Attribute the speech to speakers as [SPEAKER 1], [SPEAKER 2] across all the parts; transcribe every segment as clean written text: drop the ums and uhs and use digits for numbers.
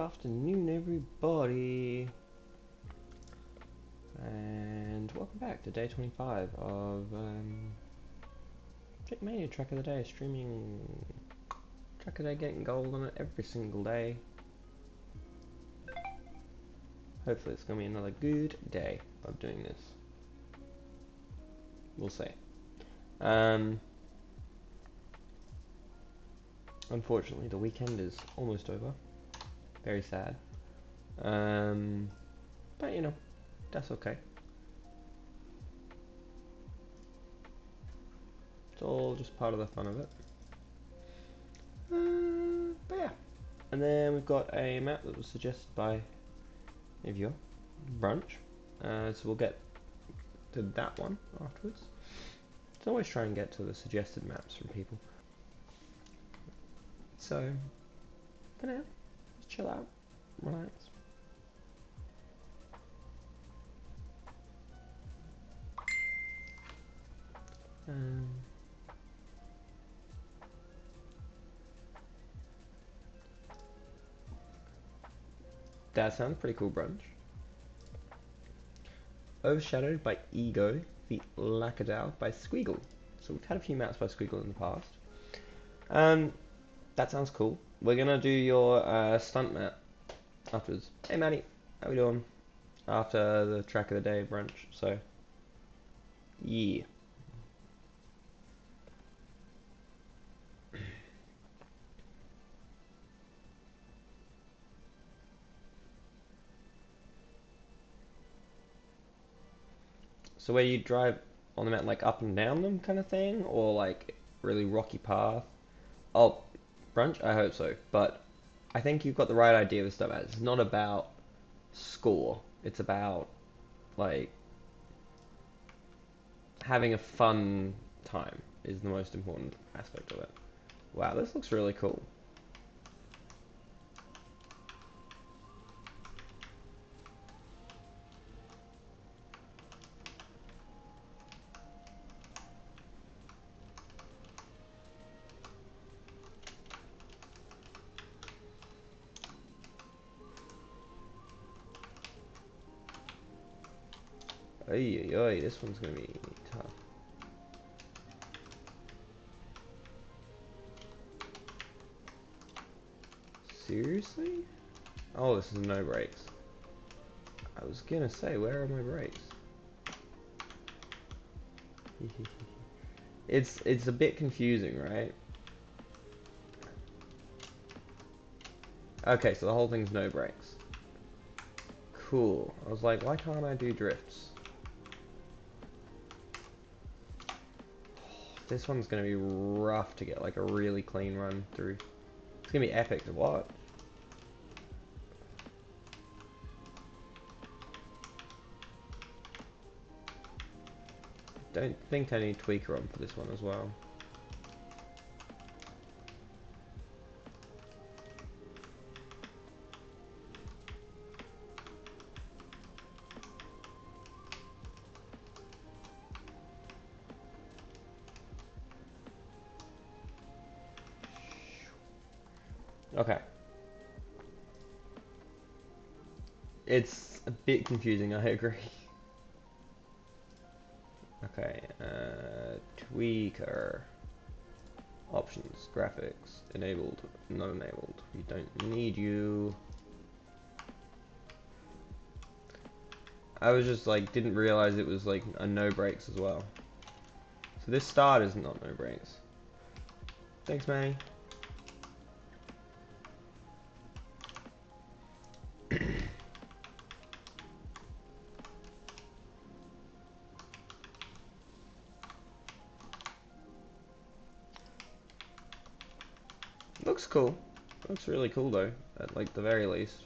[SPEAKER 1] afternoon, everybody, and welcome back to day 25 of Trackmania Track of the Day, streaming Track of the Day, getting gold on it every single day. Hopefully it's going to be another good day of doing this. We'll see. Unfortunately, the weekend is almost over. Very sad. But you know, that's okay. It's all just part of the fun of it. But yeah. And then we've got a map that was suggested by a viewer, Brunch. So we'll get to that one afterwards. So always try and get to the suggested maps from people. So, for now, just chill out, relax. That sounds pretty cool, Brunch. Overshadowed by Ego, the Lackadao by Squeagle. So we've had a few maps by Squeagle in the past. That sounds cool. We're gonna do your stunt map afterwards. Hey Maddie, how we doing? After the track of the day brunch, so yeah. So where you drive on the mountain, like up and down them kind of thing, or like really rocky path? Oh, Brunch? I hope so. But I think you've got the right idea with stuff. It's not about score. It's about like having a fun time is the most important aspect of it. Wow, this looks really cool. Oy, oy, oy, this one's gonna be tough. Seriously? Oh, this is no brakes. I was gonna say, where are my brakes? It's a bit confusing, right? Okay, so the whole thing's no brakes. Cool. I was like, why can't I do drifts? This one's gonna be rough to get like a really clean run through. It's gonna be epic to watch. Don't think I need tweaker on for this one as well. Okay. It's a bit confusing, I agree. Okay, tweaker. Options, graphics, enabled, not enabled. We don't need you. I was just like, didn't realize it was like a no brakes as well. So this start is not no brakes. Thanks, Manny. Looks cool. Looks really cool though, at like the very least.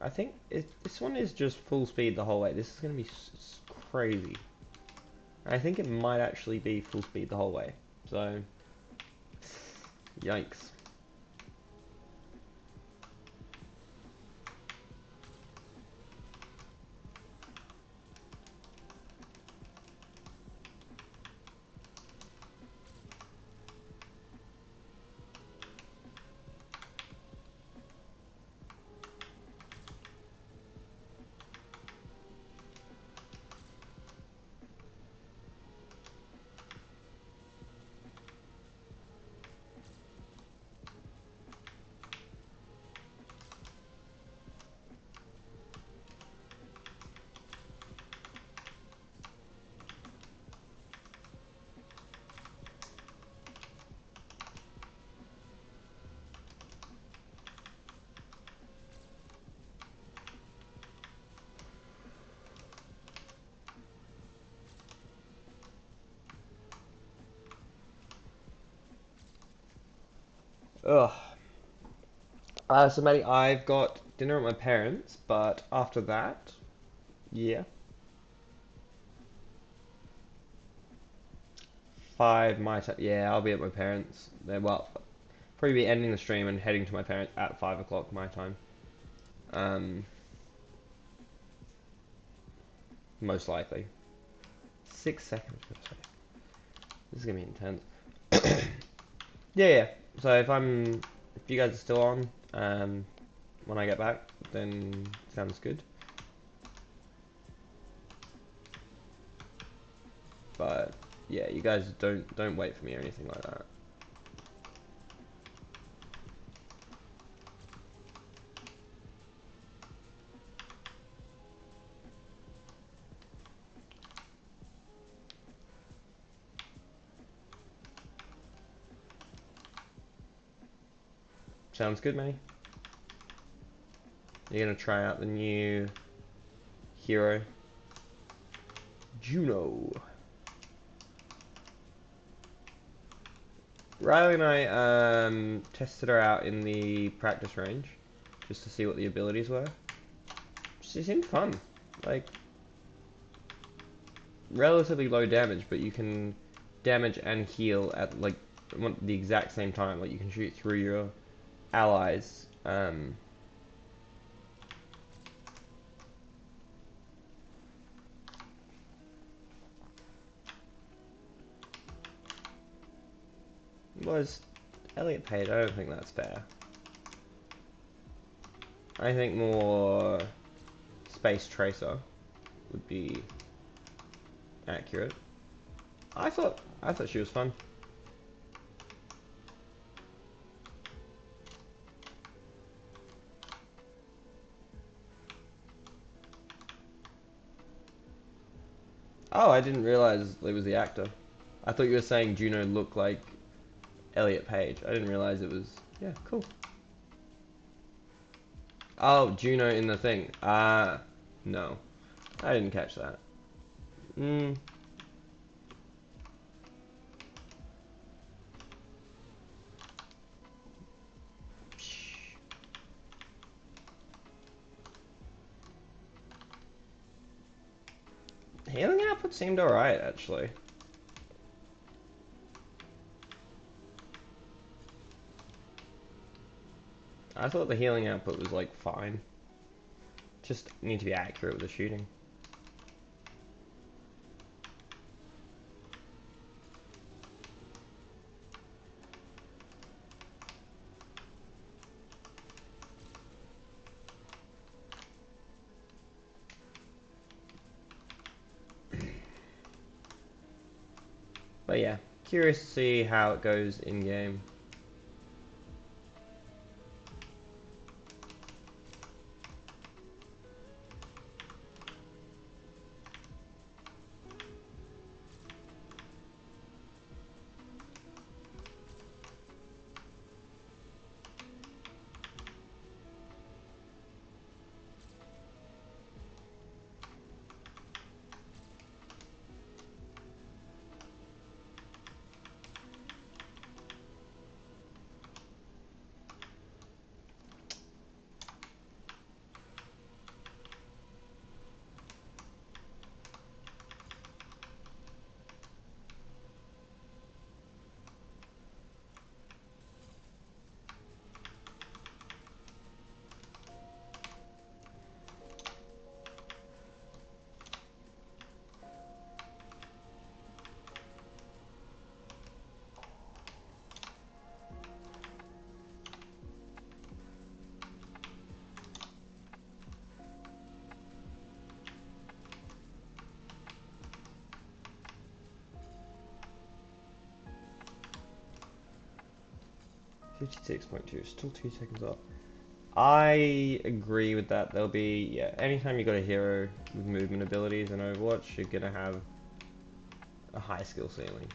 [SPEAKER 1] I think this one is just full speed the whole way. This is going to be crazy. I think it might actually be full speed the whole way. So, yikes. Ugh. So Maddie, I've got dinner at my parents', but after that, yeah, 5 my time. Yeah, I'll be at my parents'. Well, probably be ending the stream and heading to my parents at 5 o'clock my time. Um, Most likely. 6 seconds. This is gonna be intense. Yeah, yeah. So if you guys are still on, when I get back, then sounds good. But yeah, you guys don't wait for me or anything like that. Sounds good, mate. You're gonna try out the new hero, Juno. Riley and I tested her out in the practice range just to see what the abilities were. She seemed fun. Like, relatively low damage, but you can damage and heal at like the exact same time. Like, you can shoot through your allies. Was Elliot Page? I don't think that's fair. I think more Space Tracer would be accurate. I thought she was fun. Oh, I didn't realize it was the actor. I thought you were saying Juno looked like Elliot Page. I didn't realize it was. Yeah, cool. Oh, Juno in the thing. Ah, no. I didn't catch that. Hmm. Healing output seemed alright, actually. I thought the healing output was, like, fine. Just need to be accurate with the shooting. But yeah, curious to see how it goes in game. 56.2, still 2 seconds off. I agree with that. There'll be, yeah, anytime you got a hero with movement abilities in Overwatch, you're gonna have a high skill ceiling.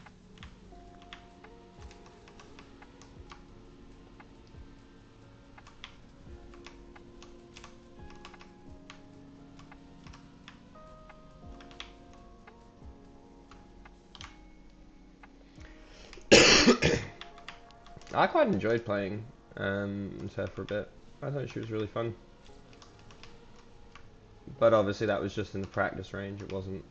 [SPEAKER 1] I quite enjoyed playing her for a bit. I thought she was really fun. But obviously that was just in the practice range, it wasn't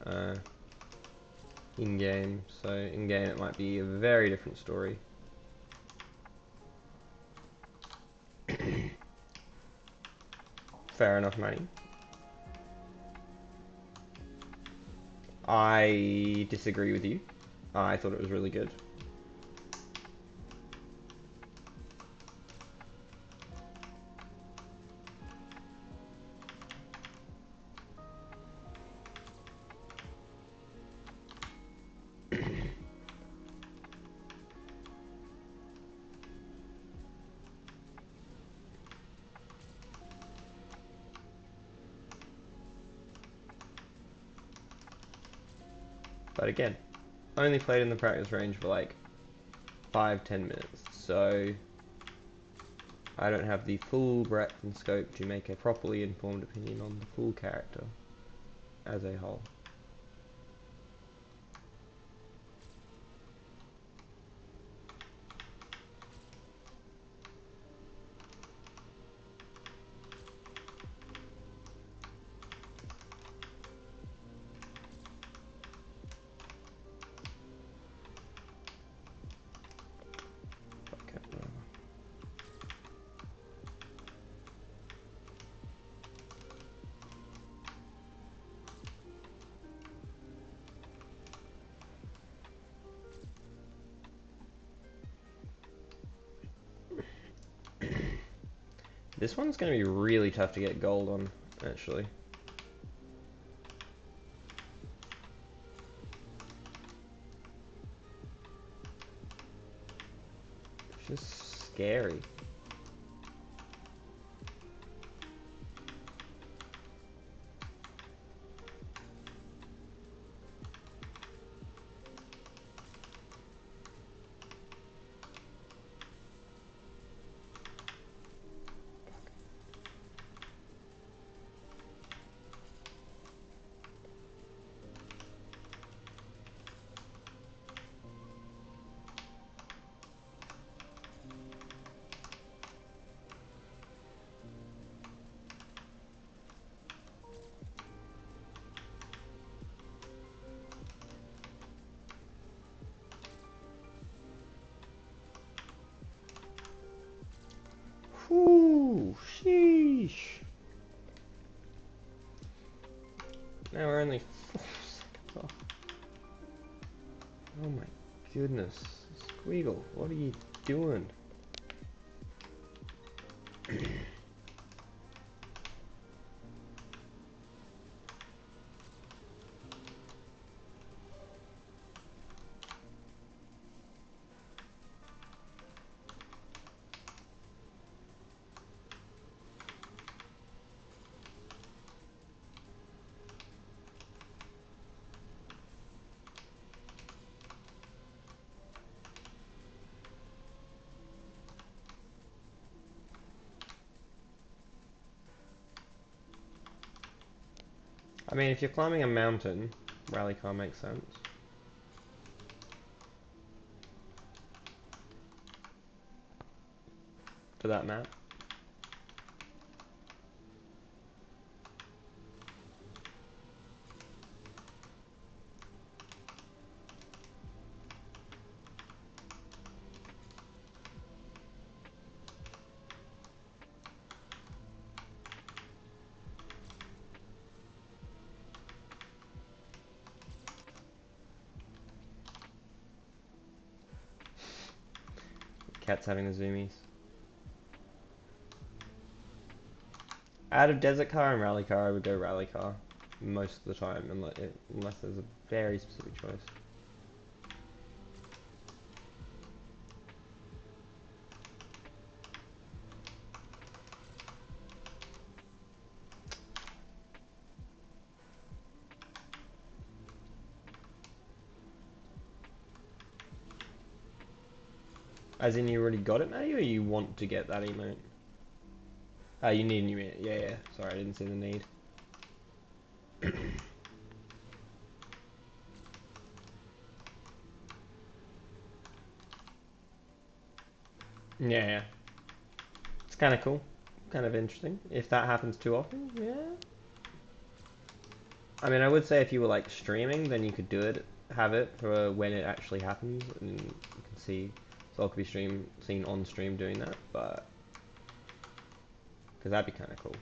[SPEAKER 1] in-game. So in-game it might be a very different story. Fair enough, Manny. I disagree with you. I thought it was really good. But again, only played in the practice range for like 5-10 minutes, so I don't have the full breadth and scope to make a properly informed opinion on the full character as a whole. Okay, whatever. This one's going to be really tough to get gold on, actually. It's just scary. Whew, sheesh. Now we're only 4 seconds off. Oh my goodness. Squeagle, what are you doing? I mean, if you're climbing a mountain, rally car makes sense. For that map. Cat's having the zoomies. Out of desert car and rally car, I would go rally car most of the time, unless there's a very specific choice. As in you already got it, Matty, or you want to get that emote? You need an emote. Yeah, yeah. Sorry, I didn't see the need. Yeah, yeah. It's kind of cool. Kind of interesting. If that happens too often, yeah. I mean, I would say if you were like streaming, then you could do it, have it for when it actually happens, and you can see, so I could be seen on stream doing that, but because that'd be kind of cool.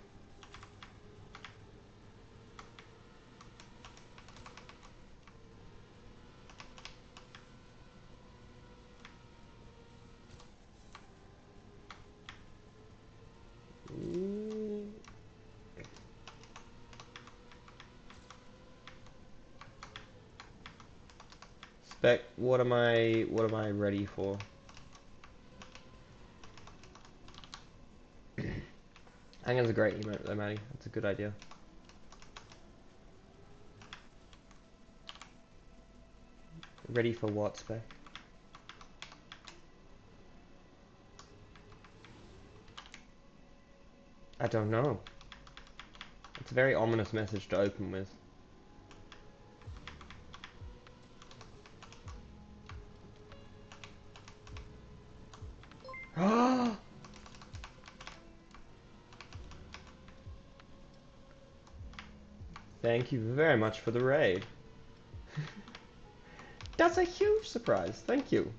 [SPEAKER 1] Spec, what am I ready for? I think it's a great emote though, Maddie. That's a good idea. Ready for what, Spec? I don't know. It's a very ominous message to open with. Thank you very much for the raid. That's a huge surprise. Thank you.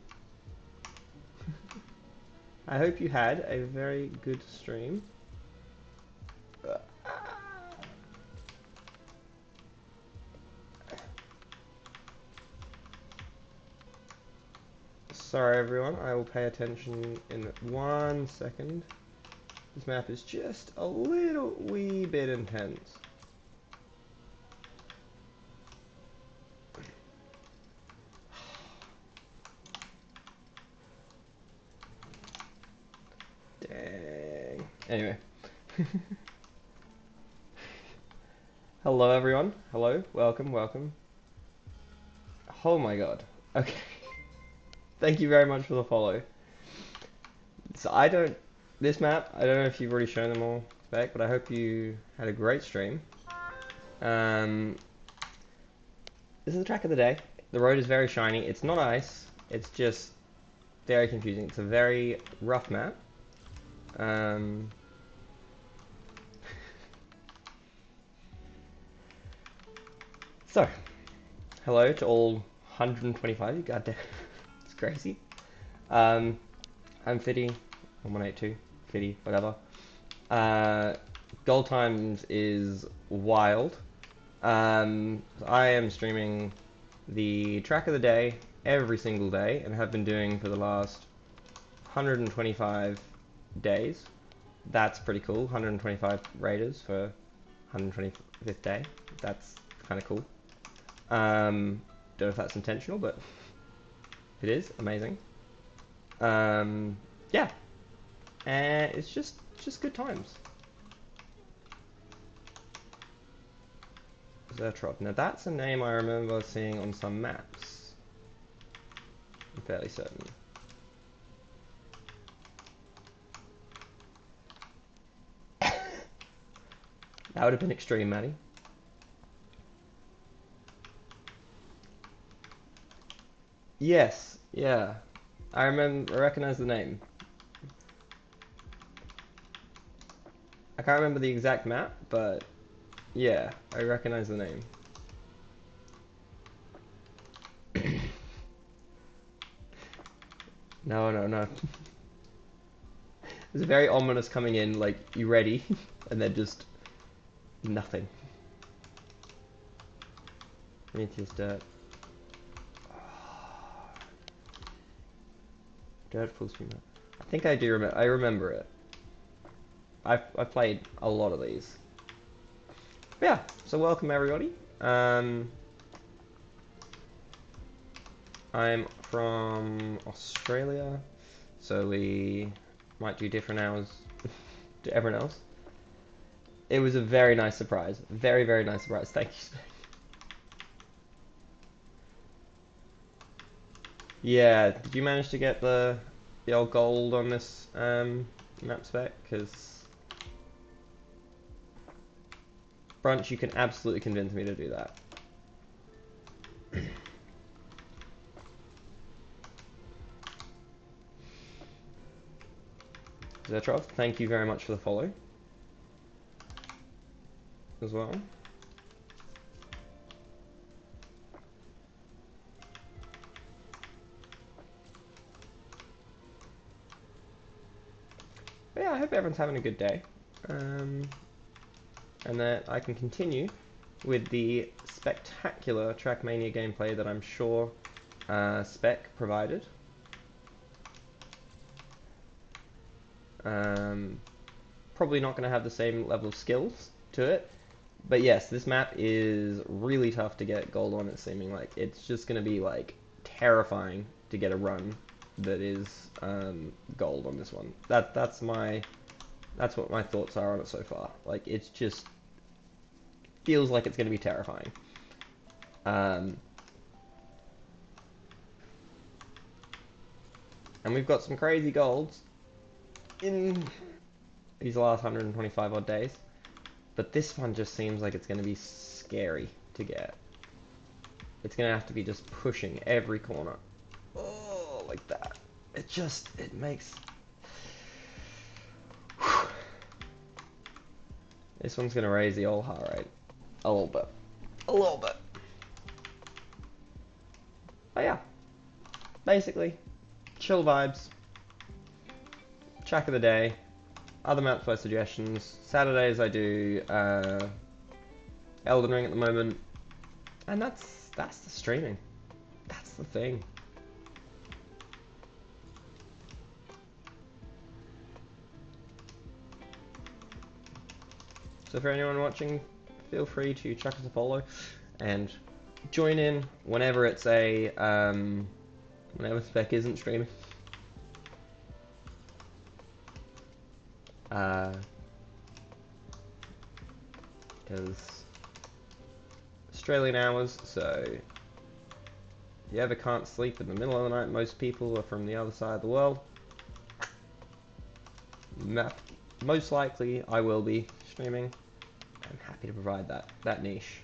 [SPEAKER 1] I hope you had a very good stream. Sorry everyone, I will pay attention in 1 second. This map is just a little wee bit intense. Dang. Anyway. Hello everyone. Hello. Welcome, welcome. Oh my god. Okay. Thank you very much for the follow. So this map, I don't know if you've already shown them all back, but I hope you had a great stream. This is the track of the day. The road is very shiny. It's not ice. It's just very confusing. It's a very rough map. So, hello to all 125. You goddamn, it's crazy. I'm Fiddy. I'm 182. Fiddy, whatever. Gold Times is wild. I am streaming the track of the day every single day and have been doing for the last 125 days. That's pretty cool. 125 raiders for 125th day. That's kind of cool. Don't know if that's intentional, but it is amazing. Yeah, and it's just good times. Zertrod. Now that's a name I remember seeing on some maps. I'm fairly certain. That would have been extreme, Maddie. Yes, yeah. I recognize the name. I can't remember the exact map, but yeah, I recognize the name. No, no, no. It's very ominous coming in, like, you ready? And then just nothing. Prometheus dirt. Dirt full stream. I think I do remember. I remember it. I've played a lot of these. But yeah, so welcome everybody. I'm from Australia, so we might do different hours to everyone else. It was a very nice surprise. Very, very nice surprise. Thank you. Yeah, did you manage to get the the old gold on this map spec, because Brunch, you can absolutely convince me to do that. Zetrov, thank you very much for the follow as well. But yeah, I hope everyone's having a good day. And that I can continue with the spectacular Trackmania gameplay that I'm sure Spec provided. Probably not going to have the same level of skills to it, but yes, this map is really tough to get gold on. It's seeming like it's just going to be like terrifying to get a run that is gold on this one. That's what my thoughts are on it so far. Like, it's just feels like it's going to be terrifying. And we've got some crazy golds in these last 125 odd days, but this one just seems like it's going to be scary to get. It's going to have to be just pushing every corner. Oh, like that. It makes... This one's going to raise the old heart rate. A little bit. A little bit. But yeah. Basically, chill vibes. Track of the day. Other maps by suggestions. Saturdays I do Elden Ring at the moment. And that's the streaming. That's the thing. So for anyone watching, feel free to chuck us a follow and join in whenever it's a whenever Spec isn't streaming. Because Australian hours, so if you ever can't sleep in the middle of the night, most people are from the other side of the world. Most likely I will be streaming. I'm happy to provide that niche.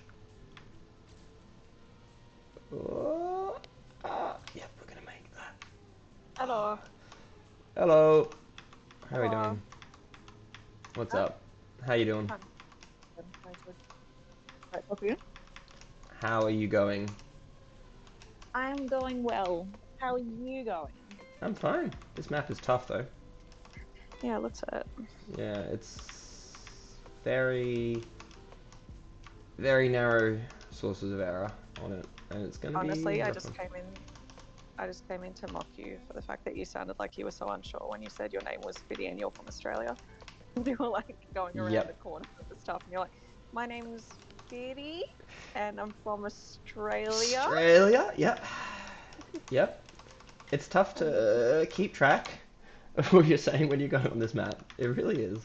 [SPEAKER 1] Oh, yep, we're gonna make that.
[SPEAKER 2] Hello.
[SPEAKER 1] Hello. How are we
[SPEAKER 2] Hello.
[SPEAKER 1] doing? What's up? How you doing? How are you going?
[SPEAKER 2] I'm going well. How are you going?
[SPEAKER 1] I'm fine. This map is tough though.
[SPEAKER 2] Yeah, looks at it.
[SPEAKER 1] Yeah, it's very, very narrow sources of error on it, and it's gonna be.
[SPEAKER 2] Honestly, I just came in to mock you for the fact that you sounded like you were so unsure when you said your name was Fiddy and you're from Australia. You were like going around the corner of the stuff, and you're like, "My name's Fiddy, and I'm from Australia."
[SPEAKER 1] Australia, yep, yep. It's tough to keep track of what you're saying when you go on this map. It really is.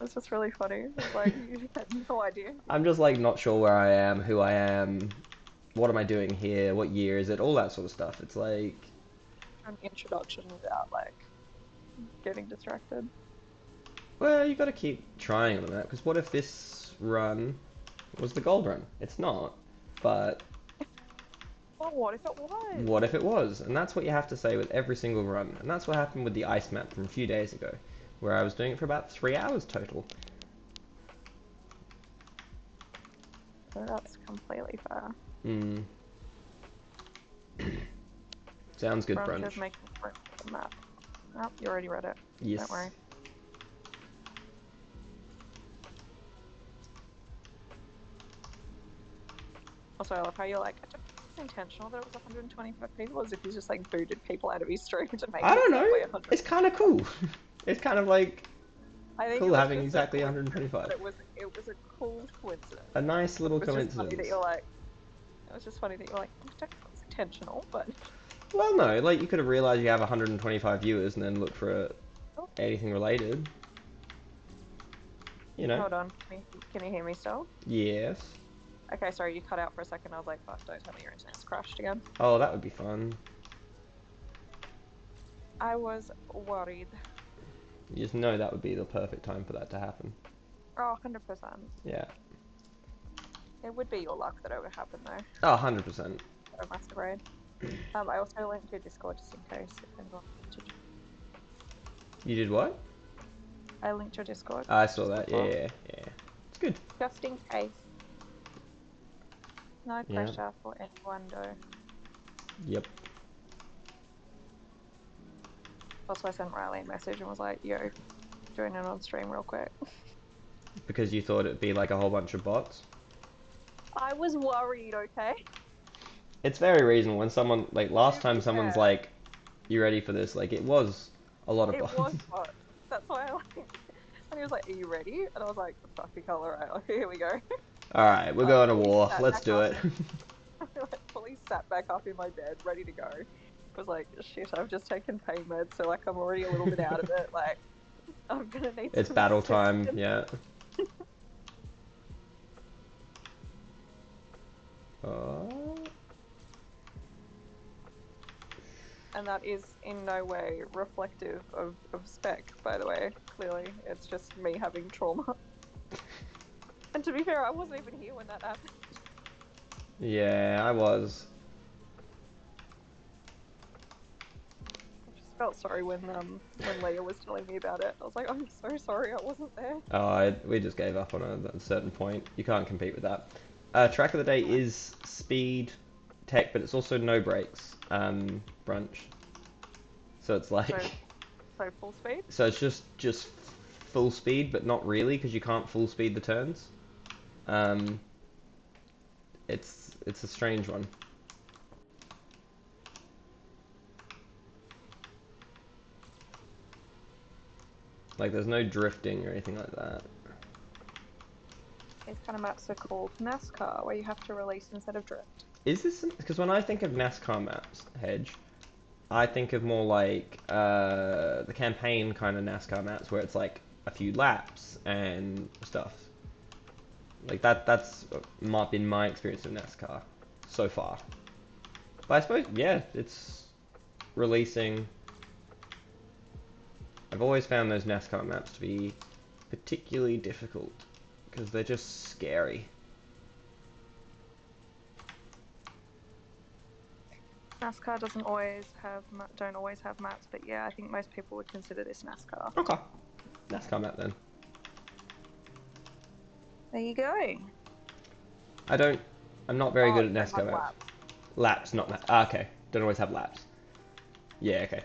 [SPEAKER 2] It's just really funny. It's like you had no idea.
[SPEAKER 1] I'm just like not sure where I am, who I am, what am I doing here, what year is it, all that sort of stuff. It's like
[SPEAKER 2] An introduction without like getting distracted.
[SPEAKER 1] well, you got to keep trying on the map, because what if this run was the gold run? It's not, but
[SPEAKER 2] Well, what if it was?
[SPEAKER 1] what if it was? And that's what you have to say with every single run. And that's what happened with the ice map from a few days ago, where I was doing it for about 3 hours total.
[SPEAKER 2] So that's completely fair.
[SPEAKER 1] Sounds good,
[SPEAKER 2] Brunch
[SPEAKER 1] Brunch.
[SPEAKER 2] is making the map. Oh, you already read it.
[SPEAKER 1] Yes.
[SPEAKER 2] Don't worry. Also, I love how you're like, I don't think it's intentional that it was 125 people, as if he's just like booted people out of his stream to make
[SPEAKER 1] I
[SPEAKER 2] it
[SPEAKER 1] don't know.
[SPEAKER 2] exactly 100.
[SPEAKER 1] It's kind of cool. It's kind of like
[SPEAKER 2] I think
[SPEAKER 1] cool having exactly 125.
[SPEAKER 2] It was a cool coincidence.
[SPEAKER 1] A nice little
[SPEAKER 2] It was
[SPEAKER 1] coincidence.
[SPEAKER 2] just funny that you're like, it was just funny that you're like, I don't think it was intentional, but.
[SPEAKER 1] Well, no, like you could have realized you have 125 viewers and then look for anything related. You know.
[SPEAKER 2] Hold on. Can you hear me still?
[SPEAKER 1] Yes.
[SPEAKER 2] Okay, sorry, you cut out for a second. I was like, fuck, don't tell me your internet's crashed again.
[SPEAKER 1] Oh, that would be fun.
[SPEAKER 2] I was worried.
[SPEAKER 1] You just know that would be the perfect time for that to happen.
[SPEAKER 2] Oh, 100%.
[SPEAKER 1] Yeah.
[SPEAKER 2] It would be your luck that it would happen though.
[SPEAKER 1] Oh, 100%.
[SPEAKER 2] A massive raid. I also linked your Discord just in case if anyone wants to.
[SPEAKER 1] You did what?
[SPEAKER 2] I linked your Discord.
[SPEAKER 1] I saw
[SPEAKER 2] Just
[SPEAKER 1] that.
[SPEAKER 2] before.
[SPEAKER 1] Yeah. It's good.
[SPEAKER 2] Just in case. No
[SPEAKER 1] Yeah.
[SPEAKER 2] pressure for anyone though.
[SPEAKER 1] Yep.
[SPEAKER 2] Also, I sent Riley a message and was like, yo, join in on stream real quick.
[SPEAKER 1] Because you thought it'd be like a whole bunch of bots?
[SPEAKER 2] I was worried, okay?
[SPEAKER 1] It's very reasonable when someone, like last
[SPEAKER 2] To
[SPEAKER 1] time
[SPEAKER 2] be
[SPEAKER 1] someone's
[SPEAKER 2] fair,
[SPEAKER 1] like, you ready for this? Like it was a lot of
[SPEAKER 2] it was
[SPEAKER 1] bots.
[SPEAKER 2] bots. That's why I like. And he was like, are you ready? And I was like, fucking hell, alright, here we go.
[SPEAKER 1] Alright, we're
[SPEAKER 2] I
[SPEAKER 1] going to
[SPEAKER 2] fully
[SPEAKER 1] war.
[SPEAKER 2] sat
[SPEAKER 1] Let's
[SPEAKER 2] back
[SPEAKER 1] do
[SPEAKER 2] up
[SPEAKER 1] it.
[SPEAKER 2] like, fully sat back up in my bed, ready to go. I was like, shit, I've just taken pain meds, so like I'm already a little bit out of it. Like, I'm gonna need
[SPEAKER 1] It's
[SPEAKER 2] some
[SPEAKER 1] battle time,
[SPEAKER 2] assistance.
[SPEAKER 1] yeah. Oh.
[SPEAKER 2] And that is in no way reflective of spec, by the way. Clearly, it's just me having trauma. And to be fair, I wasn't even here when that happened.
[SPEAKER 1] Yeah, I was.
[SPEAKER 2] I just felt sorry when Leah was telling me about it. I was like, I'm so sorry, I wasn't there.
[SPEAKER 1] Oh, we just gave up on a certain point. You can't compete with that. Track of the day is speed tech, but it's also no brakes brunch. So it's like,
[SPEAKER 2] So full speed.
[SPEAKER 1] so it's just full speed, but not really because you can't full speed the turns. Um, it's a strange one. Like there's no drifting or anything like that.
[SPEAKER 2] These kind of maps are called NASCAR, where you have to release instead of drift.
[SPEAKER 1] Is this because when I think of NASCAR maps, Hedge, I think of more like the campaign kind of NASCAR maps where it's like a few laps and stuff. Like that's been my experience of NASCAR so far. But I suppose yeah, it's releasing. I've always found those NASCAR maps to be particularly difficult because they're just scary.
[SPEAKER 2] NASCAR don't always have maps, but yeah, I think most people would consider this NASCAR.
[SPEAKER 1] Okay, NASCAR map then.
[SPEAKER 2] There you go.
[SPEAKER 1] I'm not very good at
[SPEAKER 2] You don't
[SPEAKER 1] NASCAR
[SPEAKER 2] have
[SPEAKER 1] maps.
[SPEAKER 2] laps.
[SPEAKER 1] Laps, not maps. Ah, okay. Don't always have laps. Yeah, okay.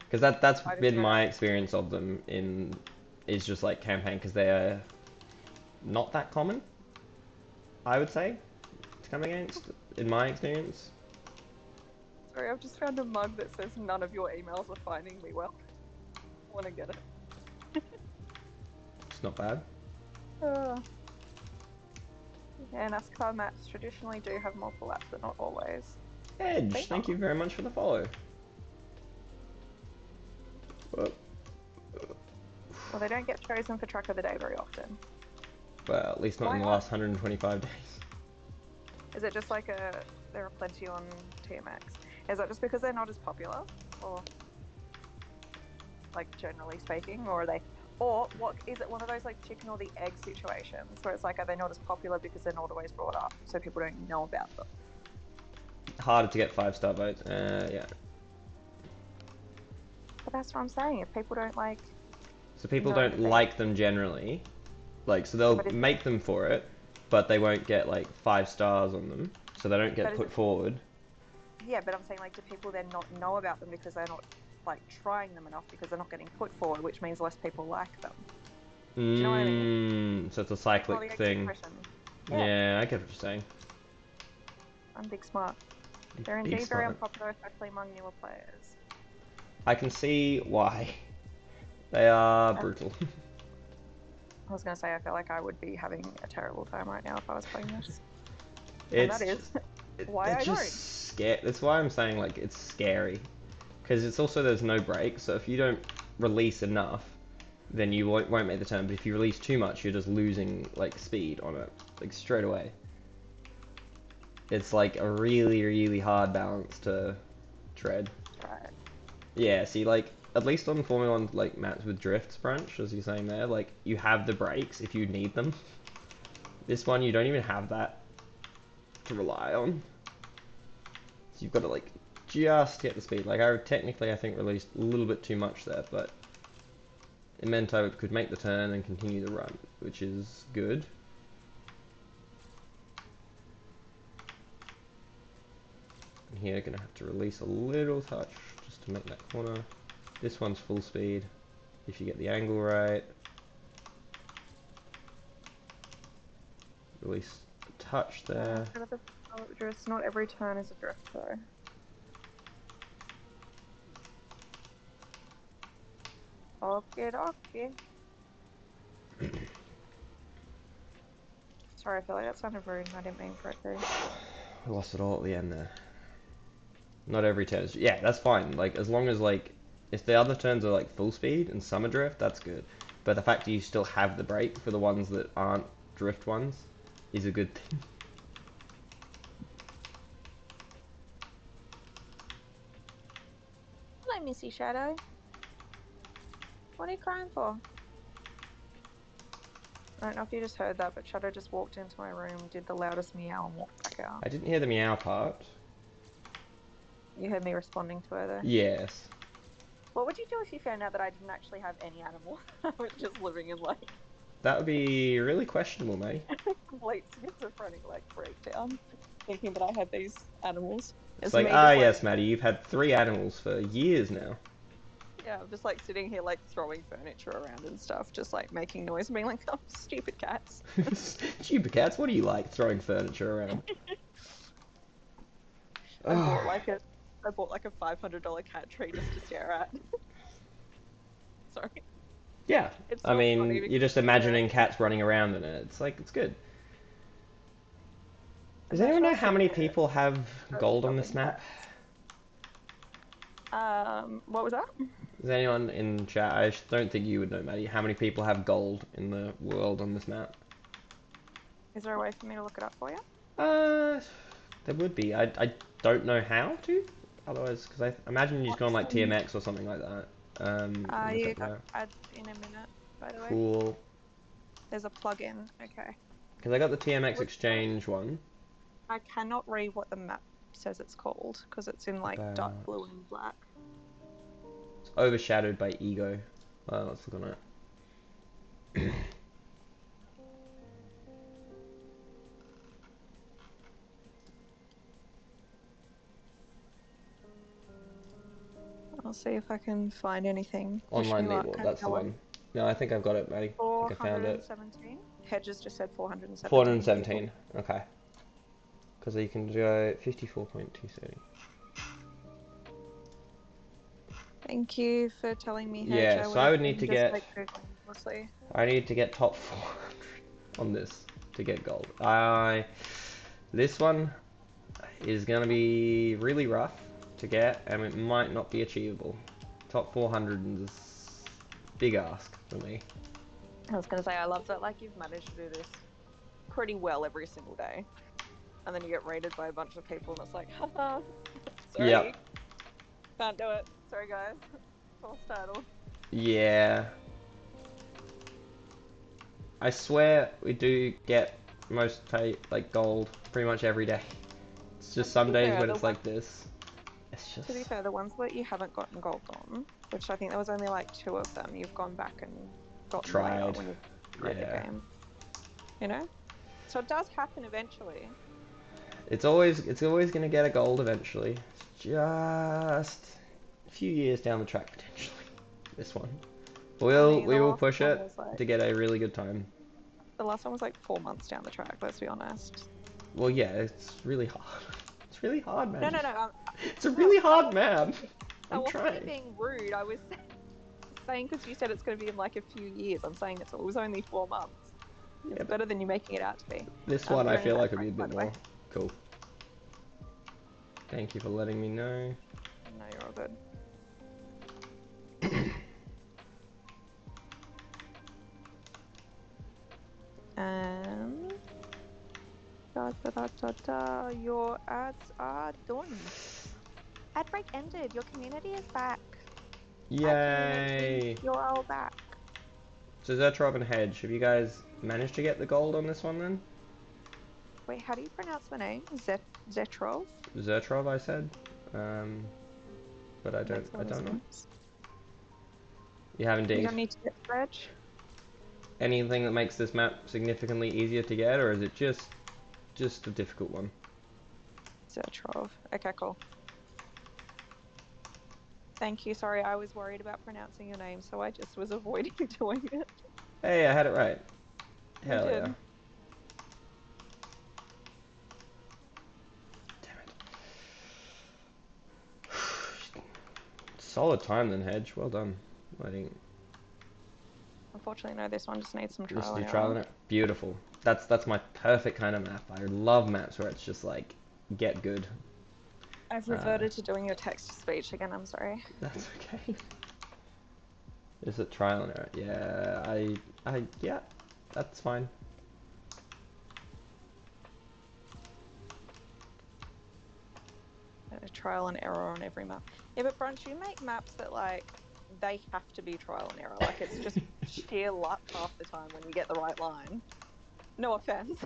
[SPEAKER 1] Because that's
[SPEAKER 2] I just
[SPEAKER 1] been
[SPEAKER 2] know.
[SPEAKER 1] my experience of them is just like campaign because they're not that common. I would say to come against in my experience.
[SPEAKER 2] Sorry, I've just found a mug that says none of your emails are finding me well. I want to get it.
[SPEAKER 1] It's not bad.
[SPEAKER 2] Yeah, NASCAR maps traditionally do have multiple laps, but not always.
[SPEAKER 1] Edge, thank you very much for the follow.
[SPEAKER 2] Well, they don't get chosen for track of the day very often.
[SPEAKER 1] Well, at least not in the last 125 days.
[SPEAKER 2] Is it just like there are plenty on TMX? Is that just because they're not as popular, or like generally speaking, or are they? Or what is it? One of those like chicken or the egg situations where it's like, are they not as popular because they're not always brought up, so people don't know about them?
[SPEAKER 1] Harder to get 5-star votes. Yeah.
[SPEAKER 2] But that's what I'm saying. If people don't like,
[SPEAKER 1] So people don't like them generally. Like, so they'll make them for it, but they won't get like 5 stars on them, so they don't get put forward.
[SPEAKER 2] Yeah, but I'm saying like, do people then not know about them because they're not like trying them enough because they're not getting put forward, which means less people like them. Do you know what I mean?
[SPEAKER 1] So it's a cyclic thing. Yeah, I get what you're saying.
[SPEAKER 2] I'm big smart. They're indeed very unpopular, especially among newer players.
[SPEAKER 1] I can see why. They are brutal.
[SPEAKER 2] I was going to say, I feel like I would be having a terrible time right now if I was playing this.
[SPEAKER 1] And
[SPEAKER 2] that is why I don't.
[SPEAKER 1] That's why I'm saying like it's scary. Because it's also there's no break, so if you don't release enough, then you won't make the turn. But if you release too much, you're just losing like speed on it, like straight away. It's like a really, really hard balance to tread.
[SPEAKER 2] Right.
[SPEAKER 1] Yeah, see, like, at least on Formula 1, like, maps with drifts, Brunch, as you're saying there, like, you have the brakes if you need them. This one, you don't even have that to rely on. So you've got to, like, just get the speed. Like, I think, released a little bit too much there, but it meant I could make the turn and continue the run, which is good. And here, gonna have to release a little touch just to make that corner. This one's full speed, if you get the angle right. Release a touch there.
[SPEAKER 2] Drift. Not every turn is a drift, though. Okay. Sorry, I feel like that sounded rude and I didn't mean for it to.
[SPEAKER 1] I lost it all at the end there. Not every turn is... Yeah, that's fine. Like, as long as, like, if the other turns are, like, full speed and summer drift, that's good. But the fact that you still have the brake for the ones that aren't drift ones is a good thing.
[SPEAKER 2] Hello, Missy Shadow. What are you crying for? I don't know if you just heard that, but Shadow just walked into my room, did the loudest meow, and walked back out.
[SPEAKER 1] I didn't hear the meow part.
[SPEAKER 2] You heard me responding to her, though?
[SPEAKER 1] Yes.
[SPEAKER 2] What would you do if you found out that I didn't actually have any animal? I was just living in, like...
[SPEAKER 1] That would be really questionable, mate.
[SPEAKER 2] complete schizophrenic, like, breakdown. Thinking that I had these animals.
[SPEAKER 1] It's like,
[SPEAKER 2] me just,
[SPEAKER 1] yes, Maddie, you've had 3 animals for years now.
[SPEAKER 2] Yeah, I'm just, like, sitting here, like, throwing furniture around and stuff, just, like, making noise and being like, oh, stupid cats.
[SPEAKER 1] Stupid cats, what do you like throwing furniture around?
[SPEAKER 2] I bought like a $500 cat tree just to stare at. Sorry.
[SPEAKER 1] Yeah,
[SPEAKER 2] It's
[SPEAKER 1] I
[SPEAKER 2] so funny
[SPEAKER 1] mean,
[SPEAKER 2] because,
[SPEAKER 1] you're just imagining cats running around in it. It's like, it's good. Does anyone know how many people have gold on this map?
[SPEAKER 2] what was that?
[SPEAKER 1] Is anyone in chat? I don't think you would know, Maddie. How many people have gold in the world on this map?
[SPEAKER 2] Is there a way for me to look it up for you?
[SPEAKER 1] There would be. I don't know how to. Otherwise, because I imagine you've gone like TMX or something like that.
[SPEAKER 2] You got ads in a minute, by the way.
[SPEAKER 1] Cool.
[SPEAKER 2] There's a plugin. Okay.
[SPEAKER 1] Because I got the TMX Exchange one.
[SPEAKER 2] I cannot read what the map says it's called because it's in like dark blue and black.
[SPEAKER 1] It's overshadowed by ego. Let's look on it.
[SPEAKER 2] I'll see if I can find anything.
[SPEAKER 1] Online leaderboard, that's the one. No, I think I've got it, Maddie. I think I found it.
[SPEAKER 2] 417. Hedges just said 417.
[SPEAKER 1] 417. Okay. Because you can go 54.230.
[SPEAKER 2] Thank you for telling me.
[SPEAKER 1] Yeah, so I would need to get.
[SPEAKER 2] Honestly.
[SPEAKER 1] I need to get top 400 on this to get gold. This one is gonna be really rough to get, and it might not be achievable. Top 400 is big ask for me.
[SPEAKER 2] I was gonna say I love that like you've managed to do this pretty well every single day, and then you get raided by a bunch of people, and it's like, haha, sorry,
[SPEAKER 1] yep.
[SPEAKER 2] Can't do it. Sorry guys, false title.
[SPEAKER 1] Yeah. I swear we do get most pay like gold pretty much every day. It's just some days when it's like this. It's just...
[SPEAKER 2] To be fair, the ones that you haven't gotten gold on, which I think there was only like 2 of them, you've gone back and gotten later when you tried the game. You know? So it does happen eventually.
[SPEAKER 1] It's always gonna get a gold eventually. It's just a few years down the track potentially. This one. We will push it to get a really good time.
[SPEAKER 2] The last one was like 4 months down the track, let's be honest.
[SPEAKER 1] Well, yeah, it's really hard. It's really hard, man.
[SPEAKER 2] No.
[SPEAKER 1] It's a really hard map. I'm
[SPEAKER 2] trying. I wasn't
[SPEAKER 1] being
[SPEAKER 2] rude. I was saying because you said it's going to be in like a few years. I'm saying it was only 4 months. Yeah, it's better than you making it out to be.
[SPEAKER 1] This one I feel like would be a bit more cool. Thank you for letting me know.
[SPEAKER 2] No, you're all good. Your ads are done. Ad break ended. Your community is back. Hi community,
[SPEAKER 1] Yay!
[SPEAKER 2] you're all back.
[SPEAKER 1] So Zertrov and Hedge, have you guys managed to get the gold on this one then?
[SPEAKER 2] Wait, how do you pronounce the name? Zetrov?
[SPEAKER 1] Zertrov, I said. But I don't,
[SPEAKER 2] Makes a
[SPEAKER 1] I
[SPEAKER 2] lot of
[SPEAKER 1] don't know.
[SPEAKER 2] sense.
[SPEAKER 1] You have
[SPEAKER 2] You
[SPEAKER 1] indeed.
[SPEAKER 2] don't need to get Reg.
[SPEAKER 1] Anything that makes this map significantly easier to get, or is it just a difficult one?
[SPEAKER 2] Zetrov. Okay, cool. Thank you. Sorry, I was worried about pronouncing your name, so I just was avoiding doing it.
[SPEAKER 1] Hey, I had it right.
[SPEAKER 2] You
[SPEAKER 1] Hell yeah.
[SPEAKER 2] did.
[SPEAKER 1] Damn it. Solid time then, Hedge. Well done. Letting
[SPEAKER 2] Unfortunately, no, this one just needs some
[SPEAKER 1] just
[SPEAKER 2] trial
[SPEAKER 1] do
[SPEAKER 2] and
[SPEAKER 1] trial
[SPEAKER 2] error.
[SPEAKER 1] in it. Beautiful. That's my perfect kind of map. I love maps where it's just like get good.
[SPEAKER 2] I've reverted to doing your text-to-speech again, I'm sorry.
[SPEAKER 1] That's okay. Is it trial and error? Yeah, yeah, that's fine.
[SPEAKER 2] Trial and error on every map. Yeah, but Brunch, you make maps that like they have to be trial and error. Like it's just sheer luck half the time when you get the right line. No offense.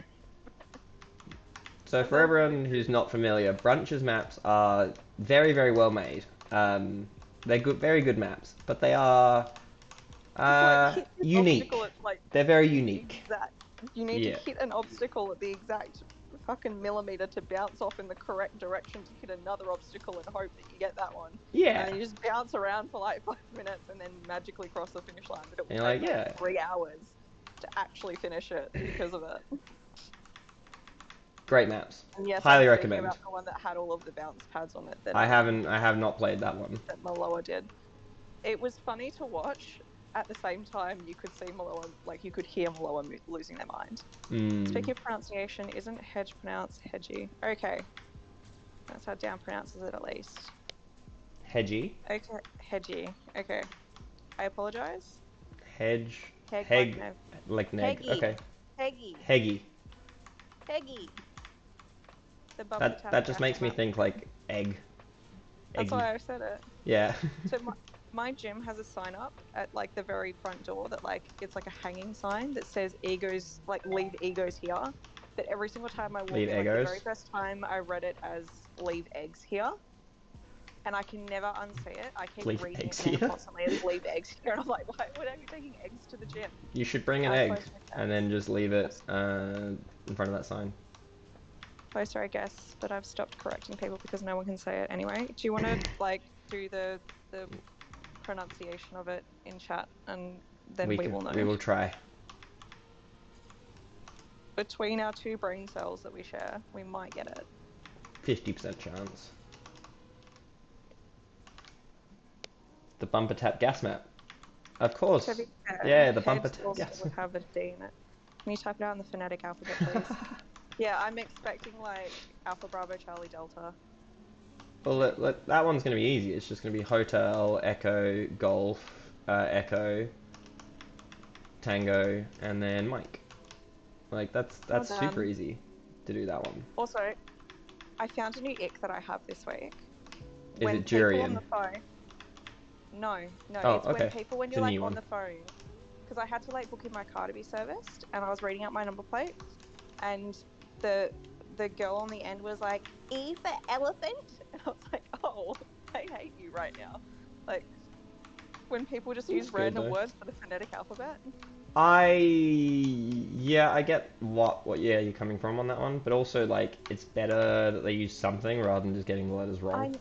[SPEAKER 1] So for everyone who's not familiar, Brunch's maps are very, very well made. They're good, very good maps, but they are
[SPEAKER 2] It's like hit this obstacle
[SPEAKER 1] unique.
[SPEAKER 2] at like
[SPEAKER 1] They're very
[SPEAKER 2] the
[SPEAKER 1] unique.
[SPEAKER 2] exact. You need to
[SPEAKER 1] Yeah.
[SPEAKER 2] hit an obstacle at the exact fucking millimeter to bounce off in the correct direction to hit another obstacle and hope that you get that one.
[SPEAKER 1] Yeah.
[SPEAKER 2] And then you just bounce around for like 5 minutes and then magically cross the finish line. But it will
[SPEAKER 1] And you're
[SPEAKER 2] take
[SPEAKER 1] like, yeah,
[SPEAKER 2] 3 hours to actually finish it because of it.
[SPEAKER 1] great maps.
[SPEAKER 2] And yes, I'm
[SPEAKER 1] Highly
[SPEAKER 2] speaking
[SPEAKER 1] recommend.
[SPEAKER 2] about the one that had all of the bounce pads on it that
[SPEAKER 1] I have not played that one.
[SPEAKER 2] that Maloa did. It was funny to watch. At the same time, you could see Maloa, like you could hear Maloa losing their mind. Speaking of pronunciation, isn't hedge pronounced hedgy? Okay, that's how Dan pronounces it at least.
[SPEAKER 1] Hedgy.
[SPEAKER 2] Okay, hedgy. Okay, I apologize.
[SPEAKER 1] Hedge.
[SPEAKER 2] Like
[SPEAKER 1] Heg.
[SPEAKER 2] no.
[SPEAKER 1] Like neg.
[SPEAKER 2] Heggy.
[SPEAKER 1] Okay.
[SPEAKER 2] Heggy.
[SPEAKER 1] Heggy.
[SPEAKER 2] Heggy. The bumper tap
[SPEAKER 1] That just
[SPEAKER 2] gas
[SPEAKER 1] makes me
[SPEAKER 2] map.
[SPEAKER 1] think like egg.
[SPEAKER 2] That's
[SPEAKER 1] Eggy.
[SPEAKER 2] why I said it.
[SPEAKER 1] Yeah.
[SPEAKER 2] So my gym has a sign up at like the very front door that like it's like a hanging sign that says egos, like leave egos here. But every single time I walk
[SPEAKER 1] Leave
[SPEAKER 2] in, like the very
[SPEAKER 1] egos.
[SPEAKER 2] first time I read it as leave eggs here. And I can never unsee it. I keep
[SPEAKER 1] Leave
[SPEAKER 2] reading
[SPEAKER 1] eggs
[SPEAKER 2] it down
[SPEAKER 1] here.
[SPEAKER 2] constantly as leave eggs here. And I'm like, why would I be taking eggs to the gym?
[SPEAKER 1] You should bring an egg
[SPEAKER 2] Closer, I
[SPEAKER 1] and
[SPEAKER 2] guess.
[SPEAKER 1] then just leave it in front of that sign.
[SPEAKER 2] Closer, I guess. But I've stopped correcting people because no one can say it anyway. Do you want to like do the pronunciation of it in chat, and then we will know.
[SPEAKER 1] We will try.
[SPEAKER 2] Between our 2 brain cells that we share, we might get it.
[SPEAKER 1] 50% chance. The bumper tap gas map. Of course.
[SPEAKER 2] To be fair,
[SPEAKER 1] Yeah, the bumper
[SPEAKER 2] heads
[SPEAKER 1] tap
[SPEAKER 2] also
[SPEAKER 1] gas
[SPEAKER 2] would
[SPEAKER 1] map.
[SPEAKER 2] have a D in it. Can you type it out in the phonetic alphabet, please? Yeah, I'm expecting like Alpha Bravo Charlie Delta.
[SPEAKER 1] Well, that one's going to be easy. It's just going to be Hotel, Echo, Golf, Echo, Tango, and then Mike. Like, that's
[SPEAKER 2] Well
[SPEAKER 1] super
[SPEAKER 2] done.
[SPEAKER 1] easy to do that one.
[SPEAKER 2] Also, I found a new ick that I have this week.
[SPEAKER 1] Is
[SPEAKER 2] When
[SPEAKER 1] it
[SPEAKER 2] people on
[SPEAKER 1] Durian?
[SPEAKER 2] the phone. No,
[SPEAKER 1] Oh,
[SPEAKER 2] it's when
[SPEAKER 1] okay.
[SPEAKER 2] people, when
[SPEAKER 1] It's
[SPEAKER 2] you're
[SPEAKER 1] a
[SPEAKER 2] like
[SPEAKER 1] new
[SPEAKER 2] on
[SPEAKER 1] one.
[SPEAKER 2] the phone, because I had to like book in my car to be serviced, and I was reading out my number plate, and the girl on the end was like, E for elephant, and I was like, oh, I hate you right now. Like when people just
[SPEAKER 1] It's
[SPEAKER 2] use
[SPEAKER 1] good
[SPEAKER 2] random
[SPEAKER 1] though.
[SPEAKER 2] words for the phonetic alphabet.
[SPEAKER 1] Yeah, I get what yeah you're coming from on that one, but also like it's better that they use something rather than just getting the letters wrong.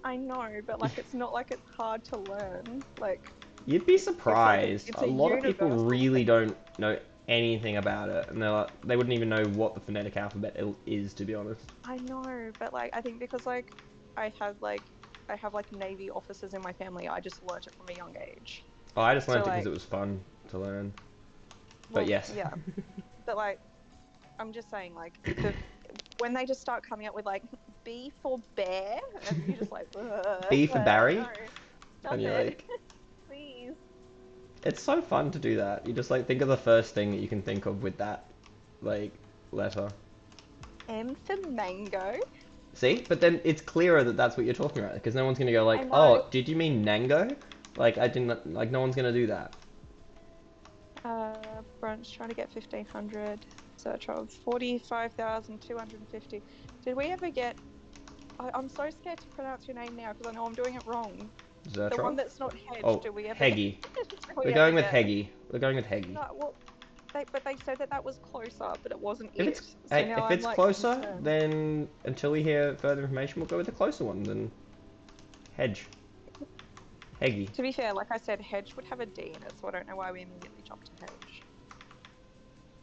[SPEAKER 2] I know, but like it's not like it's hard to learn. Like
[SPEAKER 1] You'd be
[SPEAKER 2] it's like
[SPEAKER 1] surprised.
[SPEAKER 2] it's
[SPEAKER 1] A
[SPEAKER 2] a
[SPEAKER 1] lot of people
[SPEAKER 2] universal
[SPEAKER 1] really
[SPEAKER 2] thing.
[SPEAKER 1] don't know anything about it, and they wouldn't even know what the phonetic alphabet is, to be honest.
[SPEAKER 2] I know, but like I think because like I had like I have like Navy officers in my family, I just learnt it from a young age.
[SPEAKER 1] Oh, I just
[SPEAKER 2] So
[SPEAKER 1] learned it because
[SPEAKER 2] like,
[SPEAKER 1] it was fun to learn. But
[SPEAKER 2] well,
[SPEAKER 1] yes.
[SPEAKER 2] yeah, but like I'm just saying like the when they just start coming up with like B for bear, and you're just like,
[SPEAKER 1] B for
[SPEAKER 2] no,
[SPEAKER 1] Barry,
[SPEAKER 2] stop
[SPEAKER 1] and you're
[SPEAKER 2] it,
[SPEAKER 1] like,
[SPEAKER 2] please.
[SPEAKER 1] it's so fun to do that. You just like think of the first thing that you can think of with that like letter.
[SPEAKER 2] M for mango.
[SPEAKER 1] See? But then it's clearer that that's what you're talking about because no one's gonna go
[SPEAKER 2] I
[SPEAKER 1] like,
[SPEAKER 2] know.
[SPEAKER 1] "Oh, did you mean Nango?" Like I didn't like no one's gonna do that.
[SPEAKER 2] Brunch trying to get 1,500. Search of 45,250. Did we ever get? I'm so scared to pronounce your name now because I know I'm doing it wrong. The
[SPEAKER 1] Zertrov?
[SPEAKER 2] one that's not hedged.
[SPEAKER 1] Oh,
[SPEAKER 2] Do we ever?
[SPEAKER 1] Heggy.
[SPEAKER 2] Do
[SPEAKER 1] We're
[SPEAKER 2] we ever
[SPEAKER 1] going with
[SPEAKER 2] get?
[SPEAKER 1] Heggy. We're going with Heggy.
[SPEAKER 2] No, well, but they said that that was closer, but it wasn't
[SPEAKER 1] If it's
[SPEAKER 2] it. So
[SPEAKER 1] hey,
[SPEAKER 2] now
[SPEAKER 1] if
[SPEAKER 2] I'm
[SPEAKER 1] it's
[SPEAKER 2] like
[SPEAKER 1] closer,
[SPEAKER 2] concerned.
[SPEAKER 1] then until we hear further information, we'll go with the closer one. Then Hedge. Heggy.
[SPEAKER 2] To be fair, like I said, hedge would have a D in it, so I don't know why we immediately jumped to hedge.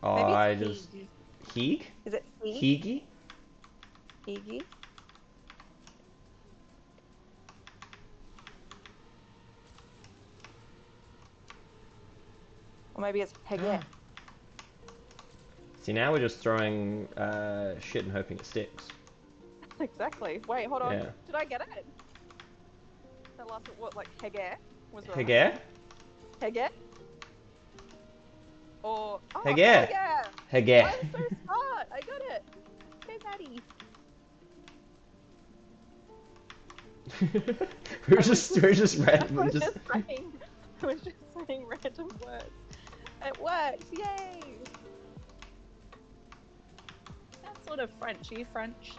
[SPEAKER 1] Oh,
[SPEAKER 2] Maybe it's
[SPEAKER 1] I just
[SPEAKER 2] Heeg.
[SPEAKER 1] Heeg?
[SPEAKER 2] Is it Heeg?
[SPEAKER 1] Heegi?
[SPEAKER 2] Heegi? Or maybe it's Hege.
[SPEAKER 1] See, now we're just throwing shit and hoping it sticks.
[SPEAKER 2] Exactly. Wait, hold on.
[SPEAKER 1] Yeah.
[SPEAKER 2] Did I get it? The last what, like Hege was right.
[SPEAKER 1] Hege?
[SPEAKER 2] Hege? Or oh hell
[SPEAKER 1] Hege?
[SPEAKER 2] yeah!
[SPEAKER 1] Hege.
[SPEAKER 2] I'm so smart. I got it. Go Maddie.
[SPEAKER 1] we're just randomly
[SPEAKER 2] I was just saying random words. It works. Yay! That's sort of Frenchy French.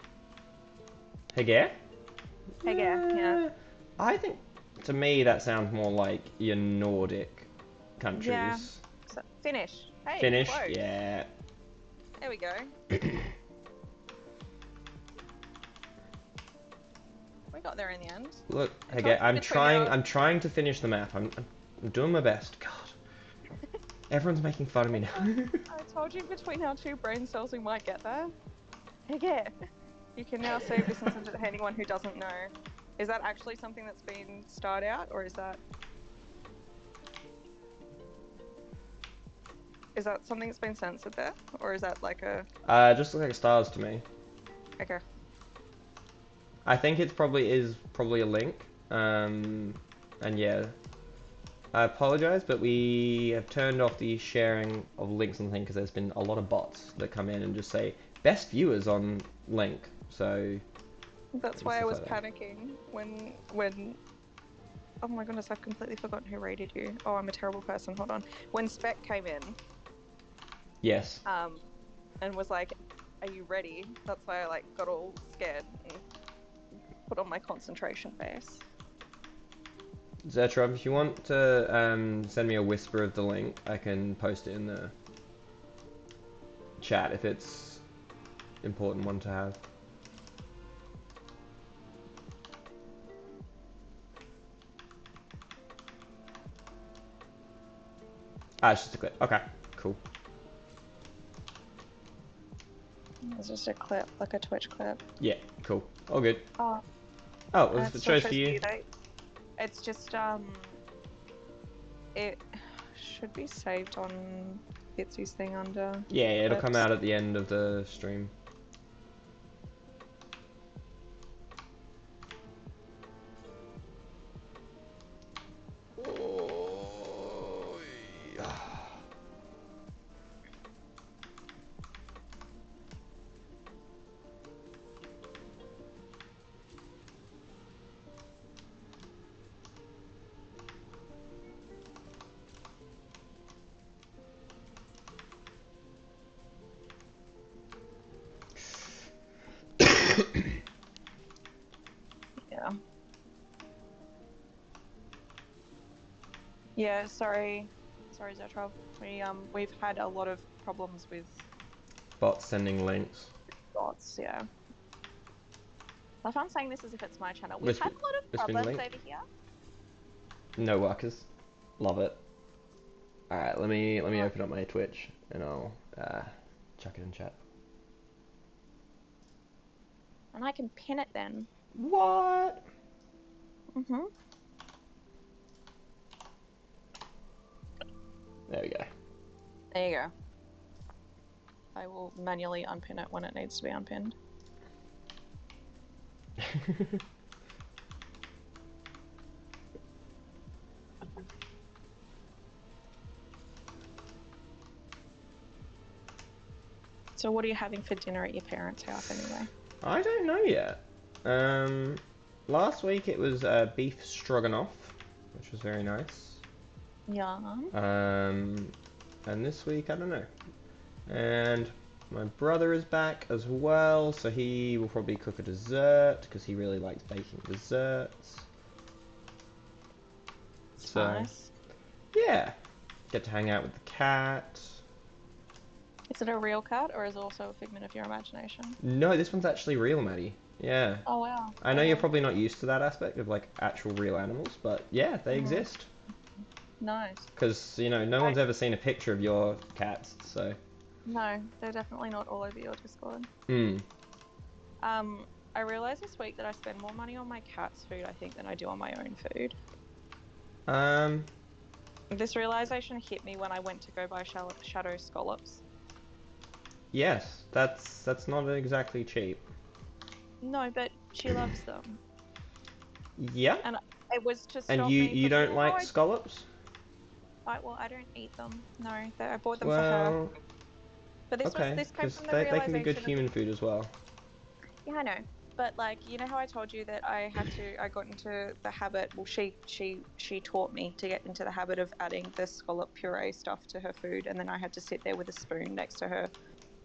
[SPEAKER 1] Hege?
[SPEAKER 2] Hege, yeah.
[SPEAKER 1] I think to me that sounds more like your Nordic countries.
[SPEAKER 2] Yeah. So, Finnish. Hey,
[SPEAKER 1] Finnish?
[SPEAKER 2] close.
[SPEAKER 1] Yeah.
[SPEAKER 2] There we go. We got there in the end.
[SPEAKER 1] Look,
[SPEAKER 2] I
[SPEAKER 1] Hege,
[SPEAKER 2] told you between our-
[SPEAKER 1] I'm trying to finish the map. I'm doing my best. God. Everyone's making fun of me now.
[SPEAKER 2] I told you between our two brain cells we might get there. Hege. You can now save this and send it to anyone who doesn't know. Is that actually something that's been starred out, or is that something that's been censored there, or is that like a?
[SPEAKER 1] Just look like stars to me.
[SPEAKER 2] Okay.
[SPEAKER 1] I think it's probably a link. And yeah, I apologize, but we have turned off the sharing of links and things because there's been a lot of bots that come in and just say best viewers on link. So
[SPEAKER 2] That's why I was
[SPEAKER 1] like that.
[SPEAKER 2] panicking when. Oh my goodness, I've completely forgotten who rated you. Oh, I'm a terrible person. Hold on. When Spec came in.
[SPEAKER 1] Yes.
[SPEAKER 2] And was like, "Are you ready?" That's why I like got all scared and put on my concentration face.
[SPEAKER 1] Zetrov, if you want to send me a whisper of the link, I can post it in the chat if it's important one to have. It's just a clip. Okay, cool.
[SPEAKER 2] It's just a clip, like a Twitch clip.
[SPEAKER 1] Yeah, cool. All good.
[SPEAKER 2] Oh,
[SPEAKER 1] it shows for you.
[SPEAKER 2] It's just it should be saved on Bitsy's thing under.
[SPEAKER 1] Yeah, it'll
[SPEAKER 2] clips.
[SPEAKER 1] come out at the end of the stream.
[SPEAKER 2] Yeah. Yeah, sorry, Zetrov. We've had a lot of problems with
[SPEAKER 1] Bots sending links.
[SPEAKER 2] bots. Yeah. If I'm saying this as if it's my channel, we've had a lot of problems over here.
[SPEAKER 1] No workers. Love it. Alright, let me open up my Twitch and I'll chuck it in chat.
[SPEAKER 2] And I can pin it then.
[SPEAKER 1] What?
[SPEAKER 2] Mhm.
[SPEAKER 1] There we go.
[SPEAKER 2] There you go. I will manually unpin it when it needs to be unpinned. So what are you having for dinner at your parents' house anyway?
[SPEAKER 1] I don't know yet. Last week it was beef stroganoff which was very nice.
[SPEAKER 2] Yum.
[SPEAKER 1] And this week, I don't know. And my brother is back as well, so he will probably cook a dessert because he really likes baking desserts.
[SPEAKER 2] It's
[SPEAKER 1] So,
[SPEAKER 2] nice.
[SPEAKER 1] yeah, get to hang out with the cat.
[SPEAKER 2] Is it a real cat or is it also a figment of your imagination?
[SPEAKER 1] No, this one's actually real, Maddie. Yeah.
[SPEAKER 2] Oh wow.
[SPEAKER 1] I know
[SPEAKER 2] Okay.
[SPEAKER 1] you're probably not used to that aspect of like actual real animals, but yeah, they exist.
[SPEAKER 2] Nice.
[SPEAKER 1] Because, you know, no one's ever seen a picture of your cats, so.
[SPEAKER 2] No, they're definitely not all over your Discord.
[SPEAKER 1] Hmm.
[SPEAKER 2] I realized this week that I spend more money on my cat's food, I think, than I do on my own food.
[SPEAKER 1] Um,
[SPEAKER 2] This realization hit me when I went to go buy shadow scallops.
[SPEAKER 1] yes, that's not exactly cheap.
[SPEAKER 2] No, but she loves them.
[SPEAKER 1] Yeah.
[SPEAKER 2] And it was to
[SPEAKER 1] And
[SPEAKER 2] stop me
[SPEAKER 1] you
[SPEAKER 2] from, you
[SPEAKER 1] don't
[SPEAKER 2] know how
[SPEAKER 1] like scallops?
[SPEAKER 2] I don't eat them. No, I bought them for her.
[SPEAKER 1] Well,
[SPEAKER 2] But
[SPEAKER 1] okay,
[SPEAKER 2] this came
[SPEAKER 1] because
[SPEAKER 2] from the
[SPEAKER 1] they can be good
[SPEAKER 2] realization of
[SPEAKER 1] human food as well.
[SPEAKER 2] yeah, I know. But like, you know how I told you that I got into the habit, well she taught me to get into the habit of adding the scallop puree stuff to her food, and then I had to sit there with a spoon next to her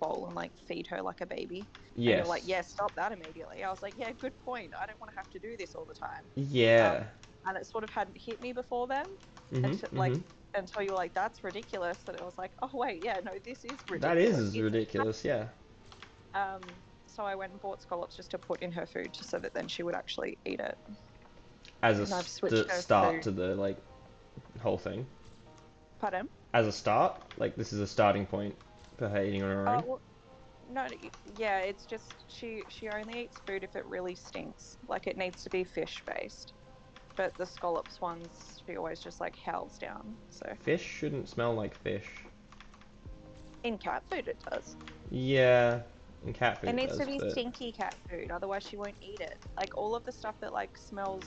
[SPEAKER 2] bowl and like feed her like a baby. And you're like,
[SPEAKER 1] Yes.
[SPEAKER 2] yeah, stop that immediately. I was like, yeah, good point. I don't want to have to do this all the time.
[SPEAKER 1] Yeah.
[SPEAKER 2] And it sort of hadn't hit me before then, until
[SPEAKER 1] Mhm.
[SPEAKER 2] like
[SPEAKER 1] Mhm.
[SPEAKER 2] until you were like, that's ridiculous. That it was like, oh wait, yeah, no, this is
[SPEAKER 1] That
[SPEAKER 2] ridiculous.
[SPEAKER 1] is ridiculous. Yeah.
[SPEAKER 2] So I went and bought scallops just to put in her food, just so that then she would actually eat it.
[SPEAKER 1] As a
[SPEAKER 2] And I've switched her
[SPEAKER 1] start
[SPEAKER 2] food.
[SPEAKER 1] to the like whole thing.
[SPEAKER 2] Pardon?
[SPEAKER 1] As a start, like this is a starting point for her eating on her
[SPEAKER 2] Oh
[SPEAKER 1] own.
[SPEAKER 2] well, no, yeah, it's just she only eats food if it really stinks. Like it needs to be fish based. But the scallops ones, she always just like howls down. So
[SPEAKER 1] Fish shouldn't smell like fish.
[SPEAKER 2] in cat food, it does.
[SPEAKER 1] Yeah, in cat food
[SPEAKER 2] It
[SPEAKER 1] it
[SPEAKER 2] needs to
[SPEAKER 1] does,
[SPEAKER 2] be
[SPEAKER 1] but
[SPEAKER 2] stinky cat food, otherwise she won't eat it. Like all of the stuff that like smells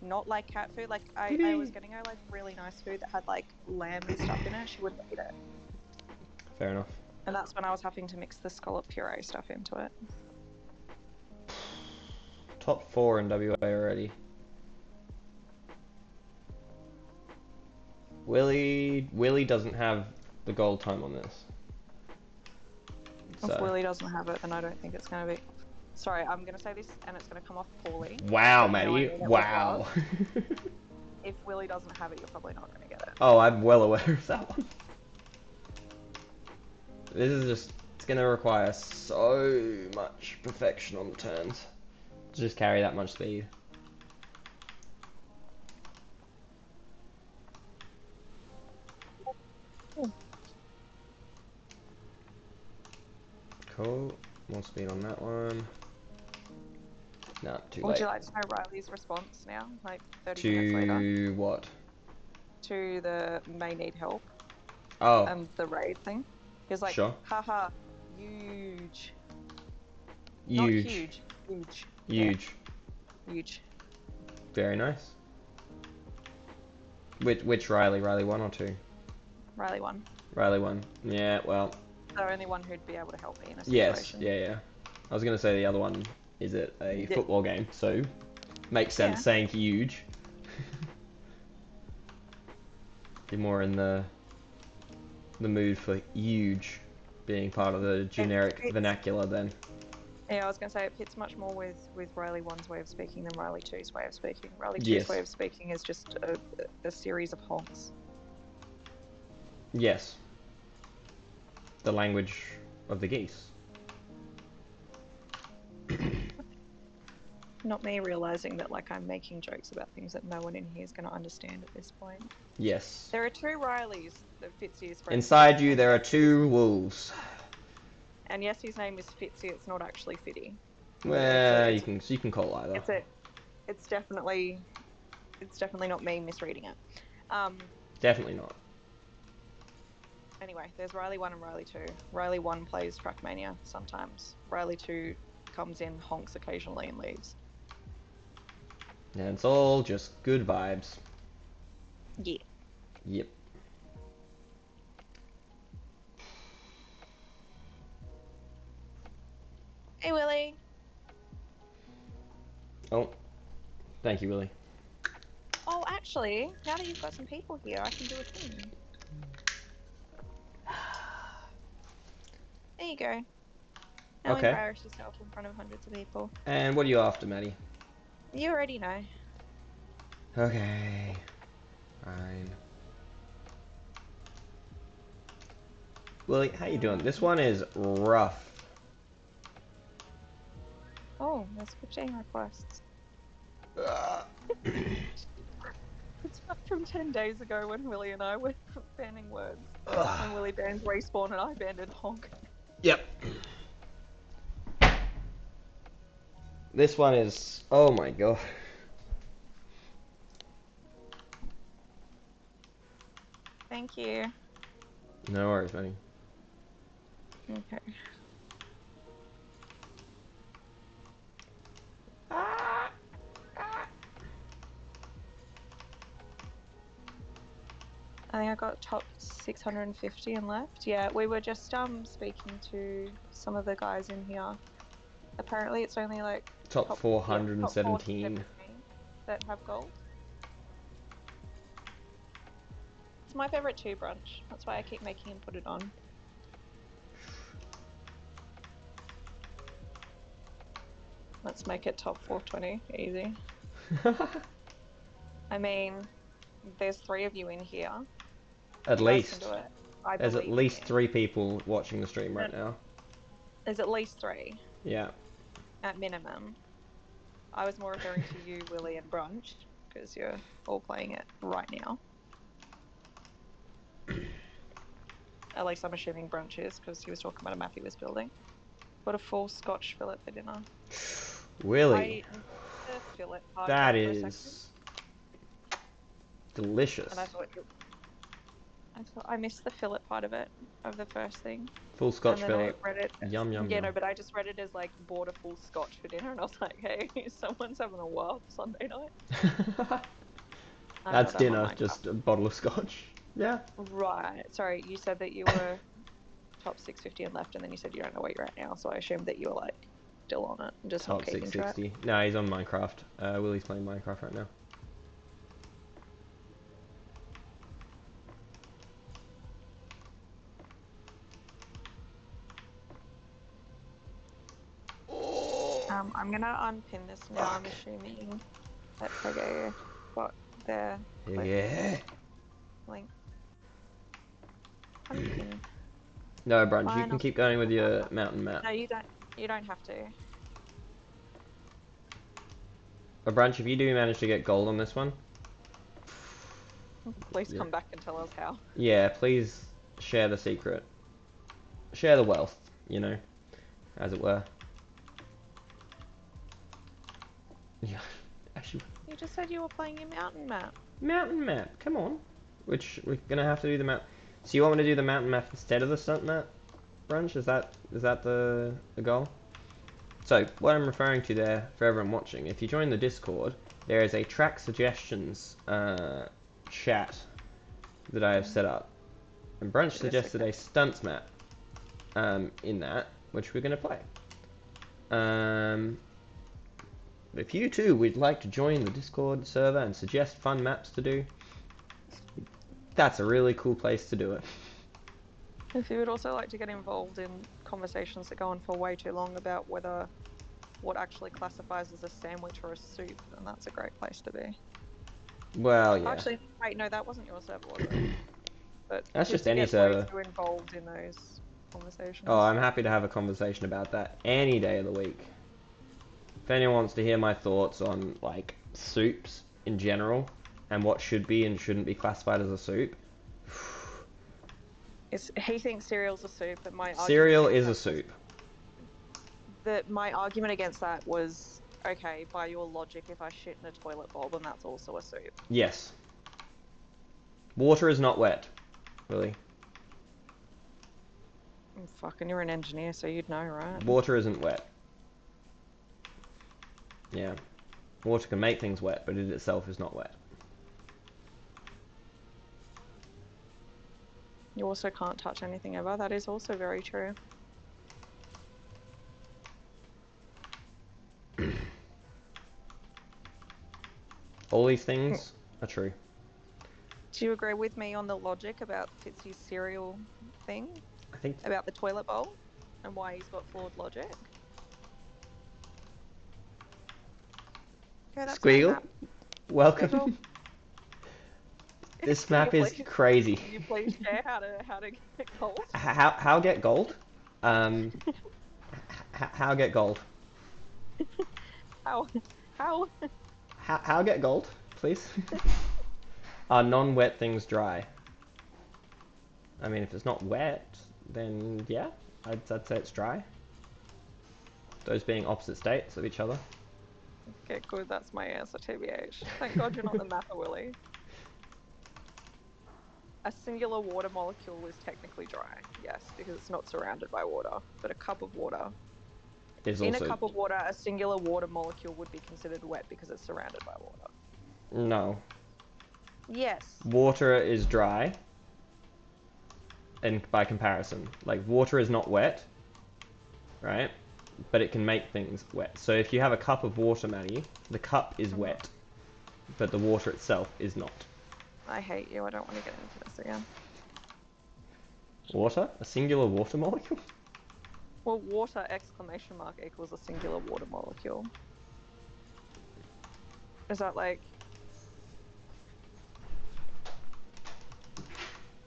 [SPEAKER 2] not like cat food. Like I was getting her like really nice food that had like lamb and stuff in it. She wouldn't eat it.
[SPEAKER 1] fair enough.
[SPEAKER 2] And that's when I was having to mix the scallop puree stuff into it.
[SPEAKER 1] Top 4 in WA already. Willie doesn't have the gold time on this.
[SPEAKER 2] If
[SPEAKER 1] So
[SPEAKER 2] Willie doesn't have it, then I don't think it's going to be. Sorry, I'm going to say this and it's going to come off poorly.
[SPEAKER 1] wow,
[SPEAKER 2] But you know I
[SPEAKER 1] Maddie.
[SPEAKER 2] mean it with love.
[SPEAKER 1] Wow.
[SPEAKER 2] If Willie doesn't have it, you're probably not going to get it.
[SPEAKER 1] Oh, I'm well aware of that one. This is just, it's gonna require so much perfection on the turns to just carry that much speed. Cool. More speed on that one. Nah, too
[SPEAKER 2] Would
[SPEAKER 1] late.
[SPEAKER 2] you like to know Riley's response now, like 30 minutes later,
[SPEAKER 1] To what?
[SPEAKER 2] to the may need help
[SPEAKER 1] Oh,
[SPEAKER 2] and the raid thing? He was like,
[SPEAKER 1] sure.
[SPEAKER 2] haha, huge. Not
[SPEAKER 1] Huge.
[SPEAKER 2] huge, huge. Yeah,
[SPEAKER 1] Huge.
[SPEAKER 2] huge.
[SPEAKER 1] Very nice. Which Riley? Riley 1 or 2?
[SPEAKER 2] Riley won.
[SPEAKER 1] Riley 1. Yeah, well.
[SPEAKER 2] The only one who'd be able to help me in a
[SPEAKER 1] Yes,
[SPEAKER 2] situation.
[SPEAKER 1] yeah, yeah. I was gonna say the other one is it a football game, so makes sense
[SPEAKER 2] Yeah.
[SPEAKER 1] saying huge. Be more in the mood for huge being part of the
[SPEAKER 2] It
[SPEAKER 1] generic
[SPEAKER 2] fits.
[SPEAKER 1] vernacular then.
[SPEAKER 2] Yeah, I was going to say it fits much more with Riley 1's way of speaking than Riley 2's way of speaking. Riley 2's way
[SPEAKER 1] Yes.
[SPEAKER 2] of speaking is just a series of honks.
[SPEAKER 1] Yes. The language of the geese.
[SPEAKER 2] Not me realizing that like I'm making jokes about things that no one in here is going to understand at this point.
[SPEAKER 1] Yes.
[SPEAKER 2] There are two Rileys that Fitzy is friends
[SPEAKER 1] Inside
[SPEAKER 2] with.
[SPEAKER 1] you there are two wolves.
[SPEAKER 2] And yes, his name is Fitzy. It's not actually Fitty.
[SPEAKER 1] Well, you can call either.
[SPEAKER 2] It's a, it's definitely not me misreading it.
[SPEAKER 1] Definitely not.
[SPEAKER 2] Anyway, there's Riley 1 and Riley 2. Riley 1 plays Trackmania sometimes. Riley 2 comes in, honks occasionally, and leaves.
[SPEAKER 1] And it's all just good vibes.
[SPEAKER 2] Yeah.
[SPEAKER 1] Yep.
[SPEAKER 2] Hey, Willie.
[SPEAKER 1] Oh, thank you, Willie.
[SPEAKER 2] Oh, Actually, now that you've got some people here, I can do a thing. There you go. Now
[SPEAKER 1] Okay.
[SPEAKER 2] embarrass yourself in front of hundreds of people.
[SPEAKER 1] And what are you after, Maddie?
[SPEAKER 2] You already know.
[SPEAKER 1] Okay. Fine. Willie, how you doing? This one is rough.
[SPEAKER 2] Oh, there's 15 requests. It's back from 10 days ago when Willie and I were banning words. When Willie banned respawn and I banned honk.
[SPEAKER 1] Yep. This one is... Oh my god.
[SPEAKER 2] Thank you.
[SPEAKER 1] No worries, Maddie.
[SPEAKER 2] Okay. I think I got top 650 and left. Yeah, we were just speaking to some of the guys in here. Apparently it's only like
[SPEAKER 1] Top 417.
[SPEAKER 2] top 417 that have gold. It's my favorite too, brunch. That's why I keep making him put it on. Let's make it top 420. Easy. I mean, there's 3 of you in here.
[SPEAKER 1] At
[SPEAKER 2] You guys can
[SPEAKER 1] least.
[SPEAKER 2] do it. I
[SPEAKER 1] There's at
[SPEAKER 2] believe in
[SPEAKER 1] least
[SPEAKER 2] you.
[SPEAKER 1] 3 people watching the stream right now.
[SPEAKER 2] There's at least 3.
[SPEAKER 1] Yeah.
[SPEAKER 2] At minimum. I was more referring to you, Willie, and Brunch, because you're all playing it right now. At least I'm assuming Brunch is, because he was talking about a map he was building. Got a full Scotch fillet for dinner.
[SPEAKER 1] Really?
[SPEAKER 2] I the fillet part
[SPEAKER 1] That
[SPEAKER 2] for a second,
[SPEAKER 1] is delicious.
[SPEAKER 2] and I thought I missed the fillet part of it, of the first thing.
[SPEAKER 1] Full Scotch
[SPEAKER 2] and then
[SPEAKER 1] fillet.
[SPEAKER 2] I read it as,
[SPEAKER 1] Yum, yum,
[SPEAKER 2] yeah,
[SPEAKER 1] yum.
[SPEAKER 2] no, but I just read it as like bought a full Scotch for dinner, and I was like, hey, someone's having a wild Sunday night.
[SPEAKER 1] That's dinner, just a bottle of Scotch. Yeah.
[SPEAKER 2] Right. Sorry, you said that you were top 650 and left, and then you said you don't know where you're at now, so I assumed that you were like still on it and just
[SPEAKER 1] Top
[SPEAKER 2] not keeping track.
[SPEAKER 1] 660. No, he's on Minecraft. Willie's playing Minecraft right now.
[SPEAKER 2] I'm gonna unpin this now. Fuck. I'm assuming that Pego got their link. Unpin.
[SPEAKER 1] No, Brunch, you can keep going with your mountain map.
[SPEAKER 2] No, you don't. You don't have to.
[SPEAKER 1] But Brunch, if you do manage to get gold on this one,
[SPEAKER 2] please come back and tell us how.
[SPEAKER 1] Yeah, please share the secret. Share the wealth, you know, as it were. Yeah, actually.
[SPEAKER 2] You just said you were playing your mountain map.
[SPEAKER 1] Mountain map, come on. Which we're gonna have to do the map. So you want me to do the mountain map instead of the stunt map, Brunch? Is that the goal? So what I'm referring to there for everyone watching, if you join the Discord, there is a track suggestions chat that I have set up, and Brunch suggested a stunts map in that, which we're gonna play. If you too would like to join the Discord server and suggest fun maps to do, that's a really cool place to do it.
[SPEAKER 2] If you would also like to get involved in conversations that go on for way too long about whether what actually classifies as a sandwich or a soup, then that's a great place to be.
[SPEAKER 1] Well, yeah.
[SPEAKER 2] Actually, wait, no, that wasn't your server, was it? But
[SPEAKER 1] that's just any server.
[SPEAKER 2] You're involved in those conversations.
[SPEAKER 1] Oh, I'm happy to have a conversation about that any day of the week. If anyone wants to hear my thoughts on like soups in general and what should be and shouldn't be classified as a soup.
[SPEAKER 2] He thinks cereal's a soup, but my
[SPEAKER 1] cereal is a soup.
[SPEAKER 2] My argument against that was, okay, by your logic, if I shit in a toilet bowl, then that's also a soup.
[SPEAKER 1] Yes. Water is not wet, really.
[SPEAKER 2] Fucking, you're an engineer, so you'd know, right?
[SPEAKER 1] Water isn't wet. Yeah. Water can make things wet, but it itself is not wet.
[SPEAKER 2] You also can't touch anything ever. That is also very true.
[SPEAKER 1] All these things are true.
[SPEAKER 2] Do you agree with me on the logic about Fitzy's cereal thing?
[SPEAKER 1] I think
[SPEAKER 2] About the toilet bowl and why he's got flawed logic? Okay, that's my
[SPEAKER 1] Squeal,
[SPEAKER 2] map.
[SPEAKER 1] welcome.
[SPEAKER 2] Squiggle.
[SPEAKER 1] This
[SPEAKER 2] Can you
[SPEAKER 1] map is
[SPEAKER 2] please,
[SPEAKER 1] crazy.
[SPEAKER 2] can you please share how to get gold?
[SPEAKER 1] How get gold? Um, how get gold?
[SPEAKER 2] How? How?
[SPEAKER 1] How get gold, please? Are non-wet things dry? I mean, if it's not wet, then yeah, I'd say it's dry. Those being opposite states of each other.
[SPEAKER 2] Okay, good. That's my answer, TBH. Thank God you're not the mapper, Willie. A singular water molecule is technically dry, yes, because it's not surrounded by water. But a cup of water, in a cup of water, a singular water molecule would be considered wet because it's surrounded by water.
[SPEAKER 1] No.
[SPEAKER 2] Yes.
[SPEAKER 1] Water is dry. And by comparison, like water is not wet, right? But it can make things wet. So if you have a cup of water, Maddie, the cup is wet, but the water itself is not.
[SPEAKER 2] I hate you. I don't want to get into this again.
[SPEAKER 1] Water? A singular water molecule?
[SPEAKER 2] Well, water exclamation mark equals a singular water molecule. Is that like...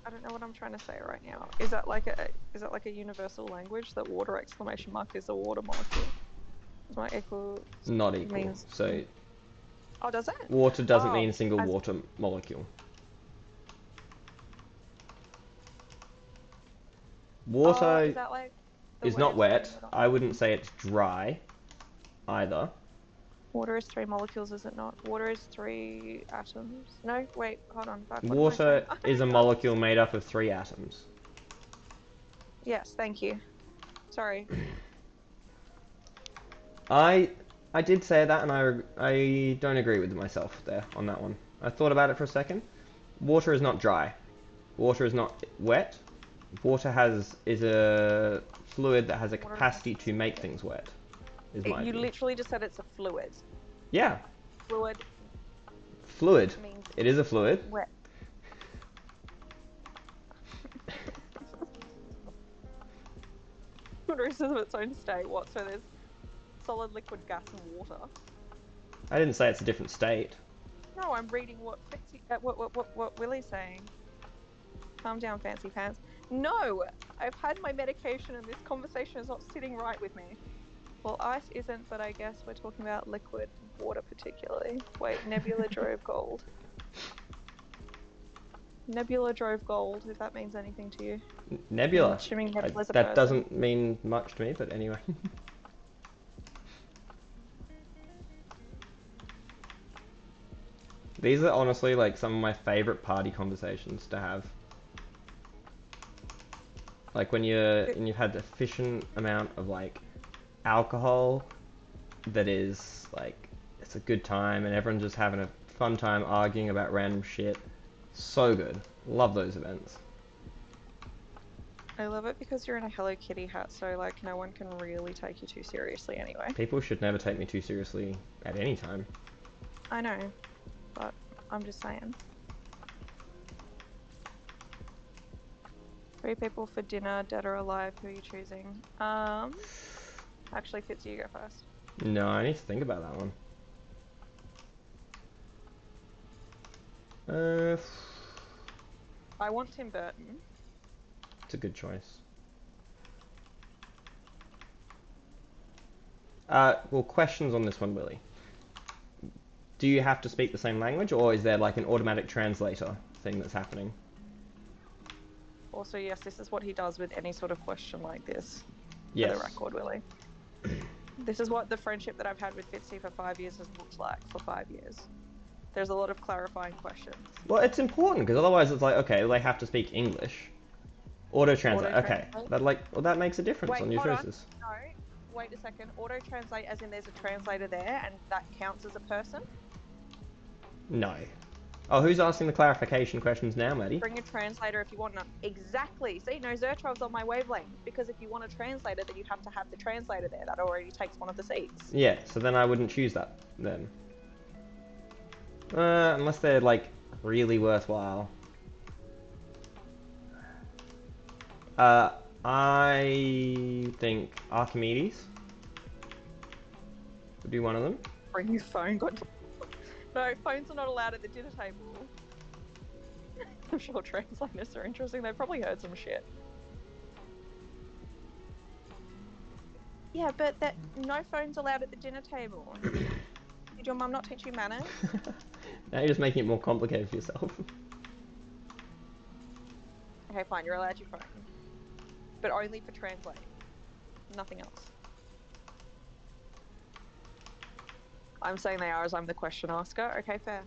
[SPEAKER 2] I don't know what I'm trying to say right now. Is that like a universal language that water exclamation mark is a water molecule? Is my equal...
[SPEAKER 1] Not equal.
[SPEAKER 2] Means...
[SPEAKER 1] So
[SPEAKER 2] Oh, does it?
[SPEAKER 1] water doesn't mean single water molecule. Water
[SPEAKER 2] is that like
[SPEAKER 1] is not wet. I wouldn't say it's dry either.
[SPEAKER 2] Water is 3 molecules, is it not? Water is 3 atoms. No, wait, hold on. Back.
[SPEAKER 1] Water is a molecule made up of 3 atoms.
[SPEAKER 2] Yes, thank you. Sorry.
[SPEAKER 1] I did say that, and I don't agree with myself there on that one. I thought about it for a second. Water is not dry. Water is not wet. Water is a fluid that has a capacity to make things wet.
[SPEAKER 2] You literally just said it's a fluid.
[SPEAKER 1] Yeah.
[SPEAKER 2] Fluid.
[SPEAKER 1] Fluid.
[SPEAKER 2] Means
[SPEAKER 1] it is a fluid.
[SPEAKER 2] Wet. Water is of its own state. What? So there's solid, liquid, gas, and water.
[SPEAKER 1] I didn't say it's a different state.
[SPEAKER 2] No, I'm reading what Willie's saying. Calm down, fancy pants. No, I've had my medication and this conversation is not sitting right with me. Well, ice isn't, but I guess we're talking about liquid water particularly. Wait, Nebula drove gold. Nebula drove gold, if that means anything to you.
[SPEAKER 1] Nebula?
[SPEAKER 2] I'm assuming Nebula's a
[SPEAKER 1] that
[SPEAKER 2] person.
[SPEAKER 1] doesn't mean much to me, but anyway. These are honestly like some of my favorite party conversations to have. Like when you've had a sufficient amount of like alcohol that is like it's a good time and everyone's just having a fun time arguing about random shit. So good. Love those events.
[SPEAKER 2] I love it because you're in a Hello Kitty hat, so like no one can really take you too seriously anyway.
[SPEAKER 1] People should never take me too seriously at any time.
[SPEAKER 2] I know, but I'm just saying. 3 people for dinner, dead or alive, who are you choosing? Actually, Fitzy, you go first.
[SPEAKER 1] No, I need to think about that one.
[SPEAKER 2] I want Tim Burton.
[SPEAKER 1] It's a good choice. Well, questions on this one, Willie. Do you have to speak the same language, or is there like an automatic translator thing that's happening?
[SPEAKER 2] Also, yes, this is what he does with any sort of question like this.
[SPEAKER 1] Yes.
[SPEAKER 2] For the record, Willie. This is what the friendship that I've had with Fitzy for 5 years has looked like for 5 years. There's a lot of clarifying questions.
[SPEAKER 1] Well, it's important, because otherwise it's like, okay, well, they have to speak English. Auto-translate, okay. That makes a difference on your choices.
[SPEAKER 2] No, wait a second. Auto-translate as in there's a translator there, and that counts as a person?
[SPEAKER 1] No. Oh, who's asking the clarification questions now, Maddie?
[SPEAKER 2] Bring a translator if you want none. Exactly. See, no, Zertrov's on my wavelength. Because if you want a translator, then you have to have the translator there. That already takes one of the seats.
[SPEAKER 1] Yeah, so then I wouldn't choose that, then. Unless they're like really worthwhile. I think Archimedes would be one of them.
[SPEAKER 2] Bring your phone. God. No, phones are not allowed at the dinner table. I'm sure translators are interesting. They probably heard some shit. Yeah, but that no phones allowed at the dinner table. Did your mum not teach you manners?
[SPEAKER 1] Now you're just making it more complicated for yourself.
[SPEAKER 2] Okay, fine. You're allowed your phone, but only for translate. Nothing else. I'm saying they are as I'm the question asker. Okay, fair.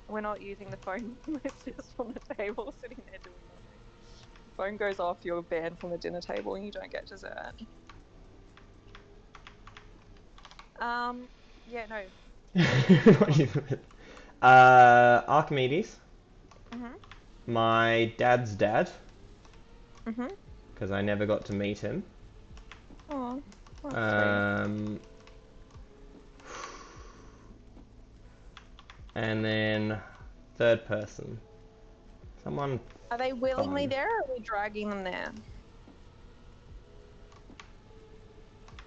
[SPEAKER 2] We're not using the phone. It's just on the table, sitting there doing nothing. The phone goes off, you're banned from the dinner table, and you don't get dessert. Yeah, no.
[SPEAKER 1] Archimedes.
[SPEAKER 2] Mhm.
[SPEAKER 1] My dad's dad,
[SPEAKER 2] Mhm.
[SPEAKER 1] because I never got to meet him.
[SPEAKER 2] Oh, that's sweet.
[SPEAKER 1] Um, and then third person, someone
[SPEAKER 2] Are they willingly
[SPEAKER 1] fun.
[SPEAKER 2] there, or are we dragging them there?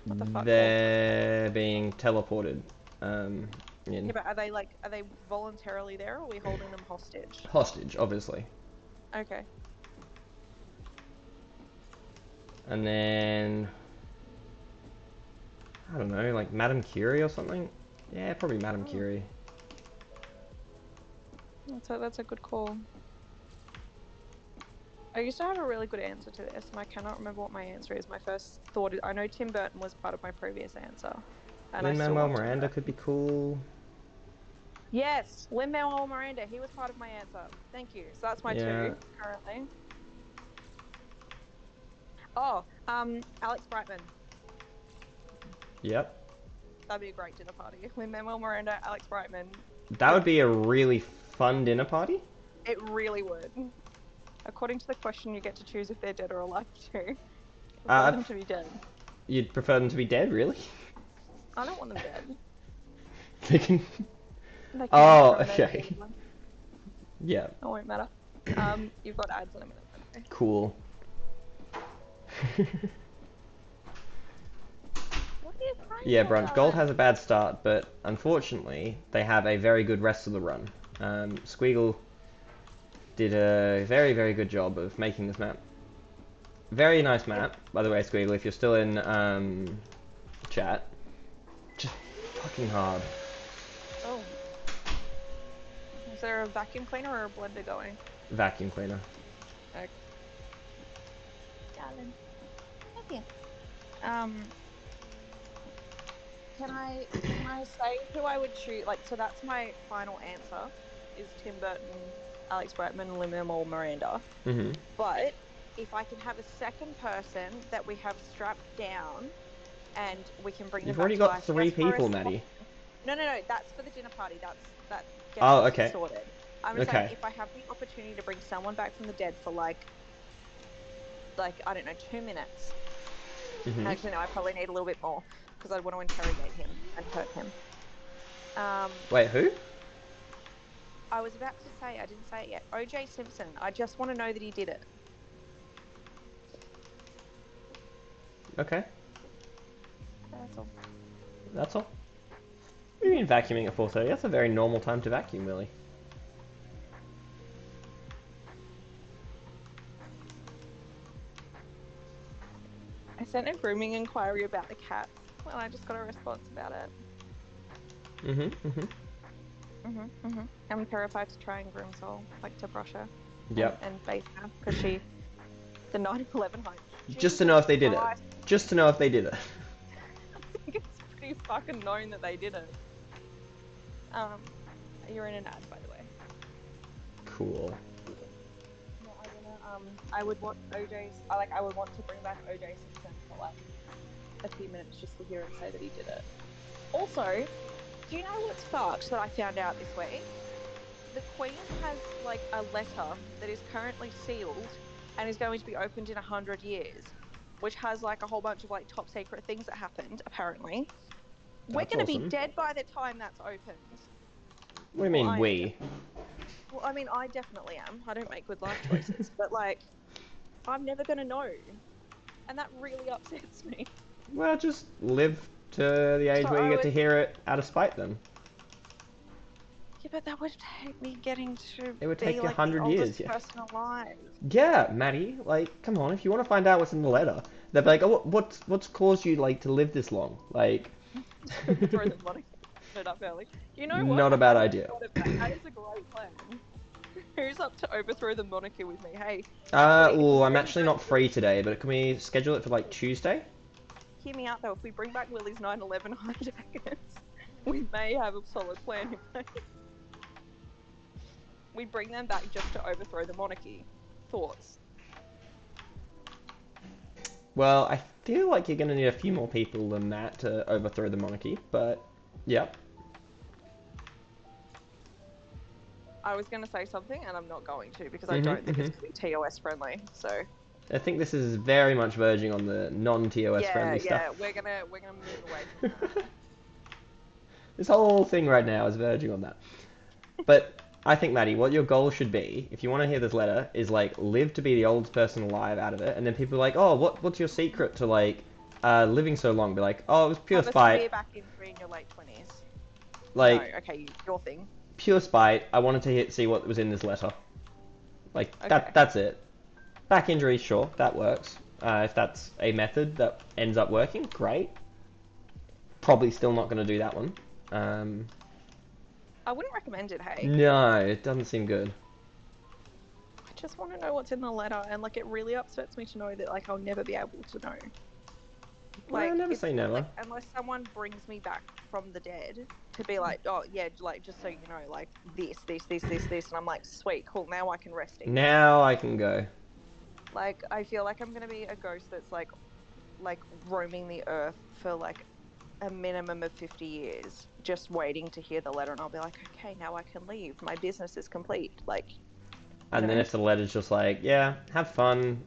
[SPEAKER 2] What the fuck, Paul?
[SPEAKER 1] They're being teleported
[SPEAKER 2] Yeah,
[SPEAKER 1] in.
[SPEAKER 2] but are they voluntarily there, or are we holding them hostage?
[SPEAKER 1] Hostage, obviously.
[SPEAKER 2] Okay.
[SPEAKER 1] And then I don't know, like Madame Curie or something. Yeah, probably Madame
[SPEAKER 2] Oh,
[SPEAKER 1] Curie.
[SPEAKER 2] that's a good call. I used to have a really good answer to this, and I cannot remember what my answer is. My first thought is I know Tim Burton was part of my previous answer, and I still
[SPEAKER 1] Lin-Manuel
[SPEAKER 2] want Tim
[SPEAKER 1] Miranda
[SPEAKER 2] Burton.
[SPEAKER 1] could be cool.
[SPEAKER 2] Yes, Lin-Manuel Miranda. He was part of my answer. Thank you. So that's my
[SPEAKER 1] Yeah.
[SPEAKER 2] two currently. Oh, Alex Brightman.
[SPEAKER 1] Yep.
[SPEAKER 2] That'd be a great dinner party. Lin-Manuel Miranda, Alex Brightman.
[SPEAKER 1] That would be a really fun dinner party.
[SPEAKER 2] It really would. According to the question, you get to choose if they're dead or alive too. Prefer
[SPEAKER 1] Uh,
[SPEAKER 2] them to be dead.
[SPEAKER 1] you'd prefer them to be dead, really?
[SPEAKER 2] I don't want them dead.
[SPEAKER 1] They can.
[SPEAKER 2] They can be
[SPEAKER 1] Oh,
[SPEAKER 2] incriminated
[SPEAKER 1] okay.
[SPEAKER 2] later.
[SPEAKER 1] Yeah.
[SPEAKER 2] It won't matter. You've got ads in a minute, by the way.
[SPEAKER 1] Cool.
[SPEAKER 2] What are you crying
[SPEAKER 1] Yeah,
[SPEAKER 2] for,
[SPEAKER 1] Brunch. Gold has
[SPEAKER 2] darling?
[SPEAKER 1] a bad start, but unfortunately, they have a very good rest of the run. Squeagle did a very, very good job of making this map. Very nice
[SPEAKER 2] Yep.
[SPEAKER 1] map, by the way, Squeagle. If you're still in chat, just fucking hard.
[SPEAKER 2] Oh, is there a vacuum cleaner or a blender going?
[SPEAKER 1] Vacuum cleaner.
[SPEAKER 2] Okay. Darling. Come here. Um, can I say who I would choose? Like, so that's my final answer is Tim Burton, Alex Brightman, and Lin-Manuel Miranda.
[SPEAKER 1] Mhm.
[SPEAKER 2] But if I can have a second person that we have strapped down and we can bring them
[SPEAKER 1] You've
[SPEAKER 2] back
[SPEAKER 1] already
[SPEAKER 2] to
[SPEAKER 1] got
[SPEAKER 2] life
[SPEAKER 1] three
[SPEAKER 2] just for a
[SPEAKER 1] people,
[SPEAKER 2] second.
[SPEAKER 1] Maddie.
[SPEAKER 2] No, that's for the dinner party. That gets
[SPEAKER 1] Oh,
[SPEAKER 2] us
[SPEAKER 1] okay.
[SPEAKER 2] sorted. I'm just saying
[SPEAKER 1] Okay.
[SPEAKER 2] if I have the opportunity to bring someone back from the dead for like I don't know, 2 minutes.
[SPEAKER 1] Mhm.
[SPEAKER 2] Actually, no, I probably need a little bit more because I want to interrogate him and hurt him.
[SPEAKER 1] Wait, who?
[SPEAKER 2] I was about to say, I didn't say it yet. OJ Simpson. I just want to know that he did it.
[SPEAKER 1] Okay.
[SPEAKER 2] That's all.
[SPEAKER 1] That's all. What do you mean vacuuming at 4:30? That's a very normal time to vacuum, really.
[SPEAKER 2] I sent a grooming inquiry about the cats. Well, I just got a response about it.
[SPEAKER 1] Mhm. Mhm.
[SPEAKER 2] I'm terrified to try and groom Soul, like to brush her
[SPEAKER 1] Yep.
[SPEAKER 2] and bathe her because the 9/11 height.
[SPEAKER 1] Just to know
[SPEAKER 2] Jesus
[SPEAKER 1] if they did it.
[SPEAKER 2] Christ.
[SPEAKER 1] Just to know if they did it.
[SPEAKER 2] I think it's pretty fucking known that they did it. Um, you're in an ad, by the way.
[SPEAKER 1] Cool.
[SPEAKER 2] Yeah, I would want I would want to bring back OJ Simpson for like a few minutes just to hear him say that he did it. Also, do you know what's fucked that I found out this week? The Queen has like a letter that is currently sealed and is going to be opened in 100 years, which has like a whole bunch of like top secret things that happened apparently. We're
[SPEAKER 1] That's
[SPEAKER 2] going to be
[SPEAKER 1] awesome.
[SPEAKER 2] dead by the time that's opened.
[SPEAKER 1] What do you
[SPEAKER 2] Well,
[SPEAKER 1] mean, we?
[SPEAKER 2] Well, I mean, I definitely am. I don't make good life choices, but like, I'm never going to know. And that really upsets me.
[SPEAKER 1] Well, just live to the age
[SPEAKER 2] So
[SPEAKER 1] where you
[SPEAKER 2] I
[SPEAKER 1] get
[SPEAKER 2] would,
[SPEAKER 1] to hear it out of spite then.
[SPEAKER 2] yeah, but that would take me getting to
[SPEAKER 1] It would
[SPEAKER 2] be
[SPEAKER 1] take you
[SPEAKER 2] like the
[SPEAKER 1] 100 years,
[SPEAKER 2] oldest
[SPEAKER 1] yeah.
[SPEAKER 2] person alive.
[SPEAKER 1] Yeah, Maddie, like, come on, if you want to find out what's in the letter, they'll be like, oh, what's caused you, like, to live this long? Like,
[SPEAKER 2] Just overthrow the money, put it up early. You know what?
[SPEAKER 1] not a
[SPEAKER 2] I
[SPEAKER 1] bad
[SPEAKER 2] hadn't even
[SPEAKER 1] idea.
[SPEAKER 2] thought of that. That is a great plan. Who's up to overthrow the monarchy with me? Hey, if we
[SPEAKER 1] Oh, I'm
[SPEAKER 2] bring
[SPEAKER 1] actually
[SPEAKER 2] back
[SPEAKER 1] not free today, but can we schedule it for, like, Tuesday?
[SPEAKER 2] hear me out though. If we bring back Willie's 9/11 hijackers, we may have a solid plan in place. We bring them back just to overthrow the monarchy. Thoughts?
[SPEAKER 1] Well, I feel like you're going to need a few more people than that to overthrow the monarchy, but, yep.
[SPEAKER 2] I was going to say something and I'm not going to because I don't think it's going to be TOS friendly. So
[SPEAKER 1] I think this is very much verging on the non-TOS friendly stuff.
[SPEAKER 2] yeah, we're gonna move away from that.
[SPEAKER 1] This whole thing right now is verging on that. But I think, Maddie, what your goal should be, if you want to hear this letter, is like live to be the oldest person alive out of it, and then people are like, oh, what's your secret to like living so long? Be like, oh, it was pure
[SPEAKER 2] Have a
[SPEAKER 1] spite.
[SPEAKER 2] spear back injury in your late 20s. No,
[SPEAKER 1] Like
[SPEAKER 2] okay, your thing.
[SPEAKER 1] pure spite. I wanted to see what was in this letter. Like
[SPEAKER 2] Okay.
[SPEAKER 1] that's it. Back injury, sure, that works. If that's a method that ends up working, great. Probably still not going to do that one.
[SPEAKER 2] I wouldn't recommend it, hey.
[SPEAKER 1] No, it doesn't seem good.
[SPEAKER 2] I just want to know what's in the letter, and like it really upsets me to know that like I'll never be able to know.
[SPEAKER 1] Well,
[SPEAKER 2] Like
[SPEAKER 1] never
[SPEAKER 2] it's
[SPEAKER 1] say never.
[SPEAKER 2] like unless someone brings me back from the dead to be like, oh yeah, like just so you know, like this, and I'm like, sweet, cool, now I can rest easy.
[SPEAKER 1] Now I can go.
[SPEAKER 2] Like I feel like I'm gonna be a ghost that's like roaming the earth for like a minimum of 50 years, just waiting to hear the letter, and I'll be like, okay, now I can leave. My business is complete. Like,
[SPEAKER 1] And then if the letter's just like, yeah, have fun,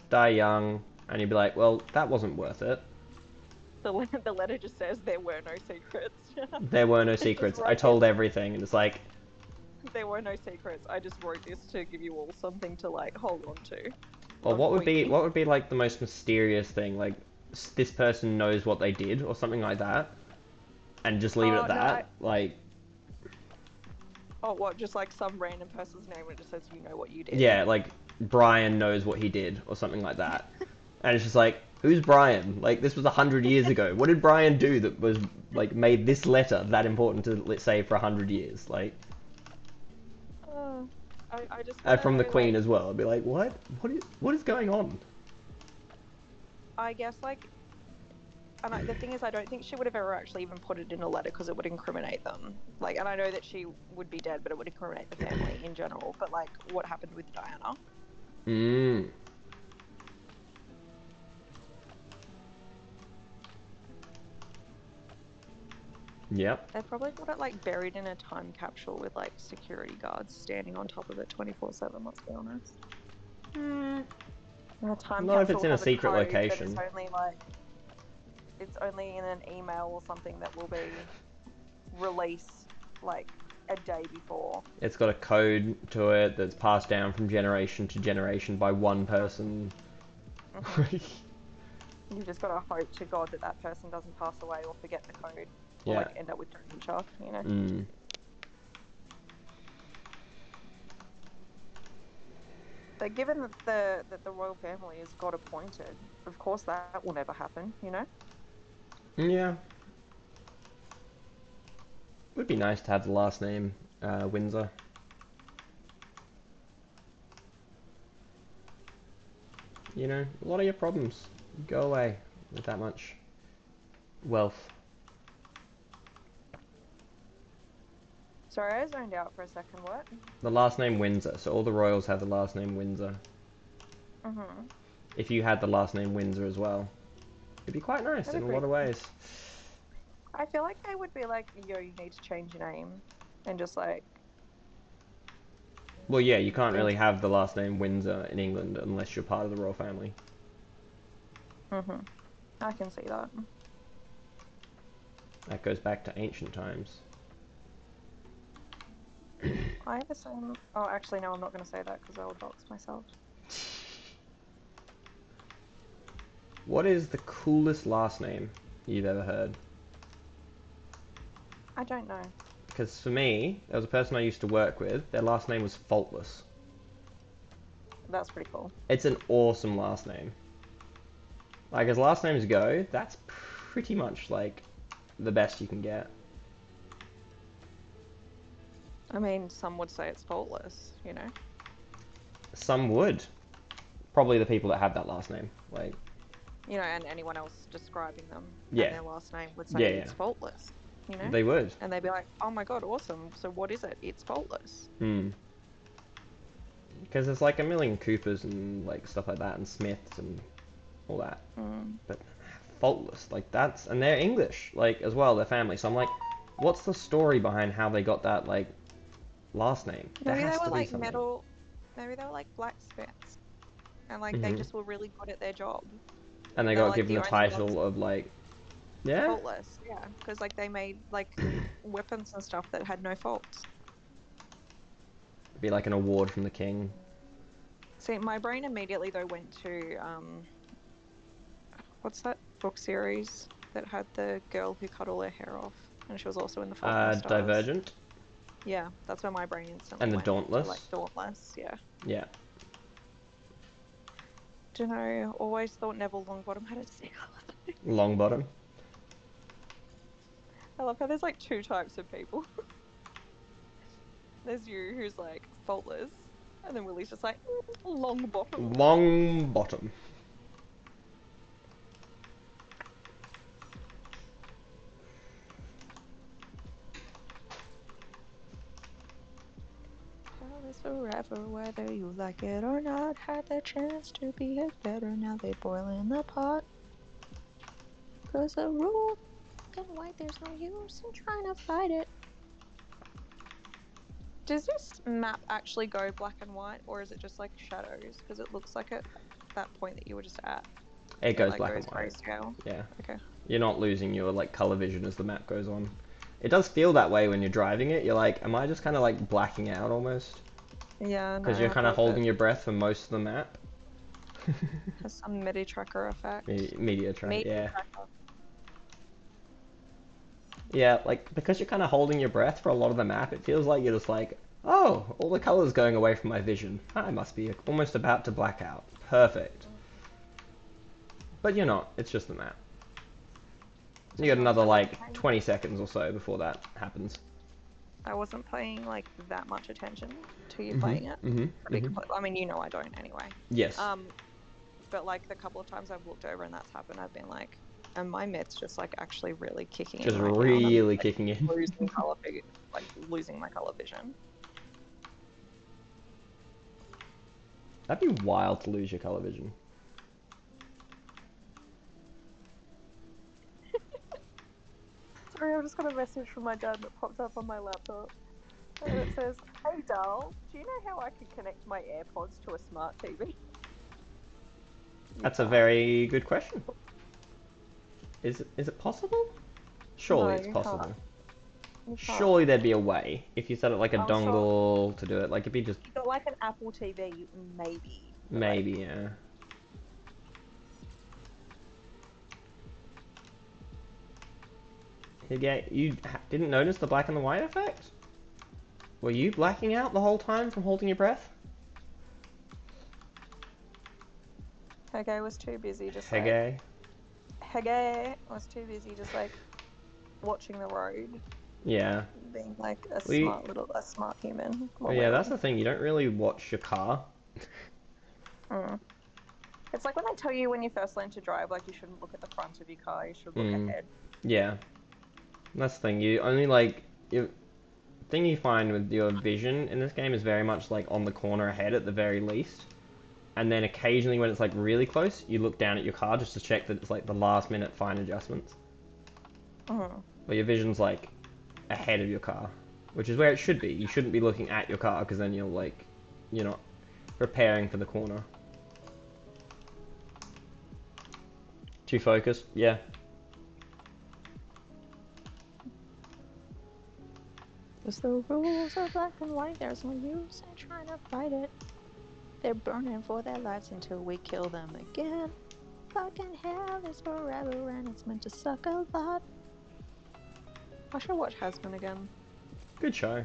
[SPEAKER 1] die young, and you'd be like, well, that wasn't worth it.
[SPEAKER 2] the letter just says there were no secrets.
[SPEAKER 1] There were no
[SPEAKER 2] I just
[SPEAKER 1] secrets. I
[SPEAKER 2] wrote this.
[SPEAKER 1] told everything, and it's like,
[SPEAKER 2] There were no secrets. I just wrote this to give you all something to like hold on to.
[SPEAKER 1] well,
[SPEAKER 2] Of weeping.
[SPEAKER 1] what would be like the most mysterious thing? Like, this person knows what they did, or something like that, and just leave it at
[SPEAKER 2] Oh no,
[SPEAKER 1] that. Like,
[SPEAKER 2] oh what? Just like some random person's name, and it just says you know what you did.
[SPEAKER 1] yeah, like Brian knows what he did, or something like that. And it's just like, who's Brian? Like, this was 100 years ago. What did Brian do that was like made this letter that important to, let's say, for 100 years? Like,
[SPEAKER 2] Uh, I just want to
[SPEAKER 1] from the
[SPEAKER 2] know
[SPEAKER 1] Queen
[SPEAKER 2] like
[SPEAKER 1] as well. I'd be like, what? What is going on?
[SPEAKER 2] I guess like. And the thing is, I don't think she would have ever actually even put it in a letter because it would incriminate them. Like, and I know that she would be dead, but it would incriminate the family in general. But like, what happened with Diana?
[SPEAKER 1] Mm. Yep.
[SPEAKER 2] They probably got it like buried in a time capsule with like security guards standing on top of it 24/7. Let's be honest.
[SPEAKER 1] Mm.
[SPEAKER 2] And the time
[SPEAKER 1] Not if it's
[SPEAKER 2] capsule
[SPEAKER 1] in a
[SPEAKER 2] has a
[SPEAKER 1] secret
[SPEAKER 2] code that
[SPEAKER 1] location.
[SPEAKER 2] it's only in an email or something that will be released like a day before.
[SPEAKER 1] It's got a code to it that's passed down from generation to generation by one person.
[SPEAKER 2] Mm-hmm. You've just got to hope to God that that person doesn't pass away or forget the code or
[SPEAKER 1] Yeah.
[SPEAKER 2] like end up with dementia, you know.
[SPEAKER 1] Mm.
[SPEAKER 2] But given that the royal family is God appointed, of course that will never happen, you know.
[SPEAKER 1] Yeah. Would be nice to have the last name Windsor. You know, a lot of your problems go away with that much wealth.
[SPEAKER 2] Sorry, I zoned out for a second. What?
[SPEAKER 1] The last name Windsor, so all the royals have the last name Windsor.
[SPEAKER 2] Mhm.
[SPEAKER 1] If you had the last name Windsor as well, it'd be quite nice
[SPEAKER 2] That'd
[SPEAKER 1] in
[SPEAKER 2] be
[SPEAKER 1] a lot
[SPEAKER 2] pretty
[SPEAKER 1] of
[SPEAKER 2] cool.
[SPEAKER 1] ways.
[SPEAKER 2] I feel like they would be like, yo, you need to change your name, and just like.
[SPEAKER 1] Well, yeah, you can't really have the last name Windsor in England unless you're part of the royal family.
[SPEAKER 2] Mhm. I can see that.
[SPEAKER 1] That goes back to ancient times.
[SPEAKER 2] I have the same. Oh, actually, no, I'm not going to say that because I'll dox myself.
[SPEAKER 1] What is the coolest last name you've ever heard?
[SPEAKER 2] I don't know.
[SPEAKER 1] Because for me, there was a person I used to work with. Their last name was Faultless.
[SPEAKER 2] That's pretty cool.
[SPEAKER 1] It's an awesome last name. Like, as last names go, that's pretty much, like, the best you can get.
[SPEAKER 2] I mean, some would say it's faultless, you know?
[SPEAKER 1] Some would. Probably the people that have that last name. Like,
[SPEAKER 2] You know, and anyone else describing them and
[SPEAKER 1] yeah.
[SPEAKER 2] their last name would
[SPEAKER 1] Yeah,
[SPEAKER 2] say
[SPEAKER 1] yeah.
[SPEAKER 2] it's faultless, you know?
[SPEAKER 1] They would.
[SPEAKER 2] And they'd be like, oh my god, awesome. So what is it? It's faultless.
[SPEAKER 1] Hmm. Because there's like a million Coopers and like stuff like that, and Smiths and all that. But Faultless, like that's, and they're English, like as well, their family. So I'm like, what's the story behind how they got that like last name? There
[SPEAKER 2] Maybe they
[SPEAKER 1] has
[SPEAKER 2] were
[SPEAKER 1] to be
[SPEAKER 2] like
[SPEAKER 1] something.
[SPEAKER 2] maybe they were like blacksmiths. And like they
[SPEAKER 1] Hmm.
[SPEAKER 2] just were really good at their job.
[SPEAKER 1] And they
[SPEAKER 2] They're
[SPEAKER 1] got
[SPEAKER 2] like
[SPEAKER 1] given
[SPEAKER 2] the
[SPEAKER 1] the
[SPEAKER 2] only ones
[SPEAKER 1] title of like, yeah,
[SPEAKER 2] faultless, yeah. Because like they made like weapons and stuff that had no faults.
[SPEAKER 1] be like an award from the king.
[SPEAKER 2] See, my brain immediately though went to what's that book series that had the girl who cut all her hair off, and she was also in The Fault in Our Stars.
[SPEAKER 1] Divergent
[SPEAKER 2] Yeah, that's where my brain instantly
[SPEAKER 1] and the
[SPEAKER 2] went to, like
[SPEAKER 1] Dauntless.
[SPEAKER 2] Dauntless. Yeah.
[SPEAKER 1] Yeah,
[SPEAKER 2] Do you know? Always thought Neville Longbottom had a secret.
[SPEAKER 1] Longbottom.
[SPEAKER 2] I love how there's like two types of people. There's you who's like faultless, and then Willie's just like Longbottom.
[SPEAKER 1] Longbottom.
[SPEAKER 2] Hell is forever, whether you like it or not. Had the chance to be it better, now they boil in the pot. Cause the rule black and white, there's no use in trying to fight it. Does this map actually go black and white, or is it just like shadows? Because it looks like at that point that you were just at,
[SPEAKER 1] It
[SPEAKER 2] it
[SPEAKER 1] goes
[SPEAKER 2] like
[SPEAKER 1] black
[SPEAKER 2] goes
[SPEAKER 1] and white.
[SPEAKER 2] grayscale.
[SPEAKER 1] Yeah.
[SPEAKER 2] Okay.
[SPEAKER 1] You're not losing your like color vision as the map goes on. It does feel that way when you're driving it. You're like, am I just kind of like blacking out almost?
[SPEAKER 2] Yeah, no,
[SPEAKER 1] Because you're
[SPEAKER 2] I
[SPEAKER 1] kind of
[SPEAKER 2] thought that
[SPEAKER 1] holding your breath for most of the map.
[SPEAKER 2] has some MIDI tracker effect.
[SPEAKER 1] Media track,
[SPEAKER 2] MIDI
[SPEAKER 1] yeah.
[SPEAKER 2] tracker.
[SPEAKER 1] Yeah, like, because you're kind of holding your breath for a lot of the map, it feels like you're just like, oh, all the color's going away from my vision. I must be almost about to black out. Perfect. But you're not, it's just the map.
[SPEAKER 2] To
[SPEAKER 1] You
[SPEAKER 2] be
[SPEAKER 1] got
[SPEAKER 2] honest,
[SPEAKER 1] another like 20 seconds or so before that happens.
[SPEAKER 2] I wasn't paying like that much attention to you playing it. I mean, you know I don't anyway.
[SPEAKER 1] Yes.
[SPEAKER 2] But like the couple of times I've looked over and that's happened, I've been like, and my mid's just like actually really kicking in
[SPEAKER 1] Just
[SPEAKER 2] right now, and I'm
[SPEAKER 1] really
[SPEAKER 2] like,
[SPEAKER 1] kicking in.
[SPEAKER 2] losing my color vision.
[SPEAKER 1] That'd be wild to lose your color vision.
[SPEAKER 2] Sorry, I just got a message from my dad that popped up on my laptop. And it says, "Hey, Dal, do you know how I can connect my AirPods to a smart TV?"
[SPEAKER 1] That's a very good question. Is it possible? Surely
[SPEAKER 2] No,
[SPEAKER 1] it's
[SPEAKER 2] you
[SPEAKER 1] possible.
[SPEAKER 2] can't. You can't.
[SPEAKER 1] Surely there'd be a way. If you set it like a
[SPEAKER 2] I'm sure
[SPEAKER 1] dongle to do it, like it'd be just
[SPEAKER 2] if you got like an Apple TV, maybe. But
[SPEAKER 1] maybe,
[SPEAKER 2] like,
[SPEAKER 1] yeah. Yeah, you didn't notice the black and the white effect? Were you blacking out the whole time from holding your breath?
[SPEAKER 2] Hege was too busy just like
[SPEAKER 1] Hege.
[SPEAKER 2] Hege was too busy just like watching the road,
[SPEAKER 1] Yeah.
[SPEAKER 2] being like a
[SPEAKER 1] Well,
[SPEAKER 2] smart human while
[SPEAKER 1] well,
[SPEAKER 2] we
[SPEAKER 1] yeah,
[SPEAKER 2] were
[SPEAKER 1] that's the thing. You don't really watch your car.
[SPEAKER 2] It's like when they tell you when you first learn to drive, like you shouldn't look at the front of your car, you should look ahead.
[SPEAKER 1] Yeah. That's the thing. You only like you thing you find with your vision in this game is very much like on the corner ahead at the very least. And then occasionally when it's like really close, you look down at your car just to check that it's like the last minute fine adjustments. But your vision's like ahead of your car, which is where it should be. You shouldn't be looking at your car because then you're not preparing for the corner. Too focused, yeah.
[SPEAKER 2] It's the rules are black and white. There's no use in trying to fight it. They're burning for their lives until we kill them again. Fucking hell is forever and it's meant to suck a lot. I should watch Hasman again.
[SPEAKER 1] Good show.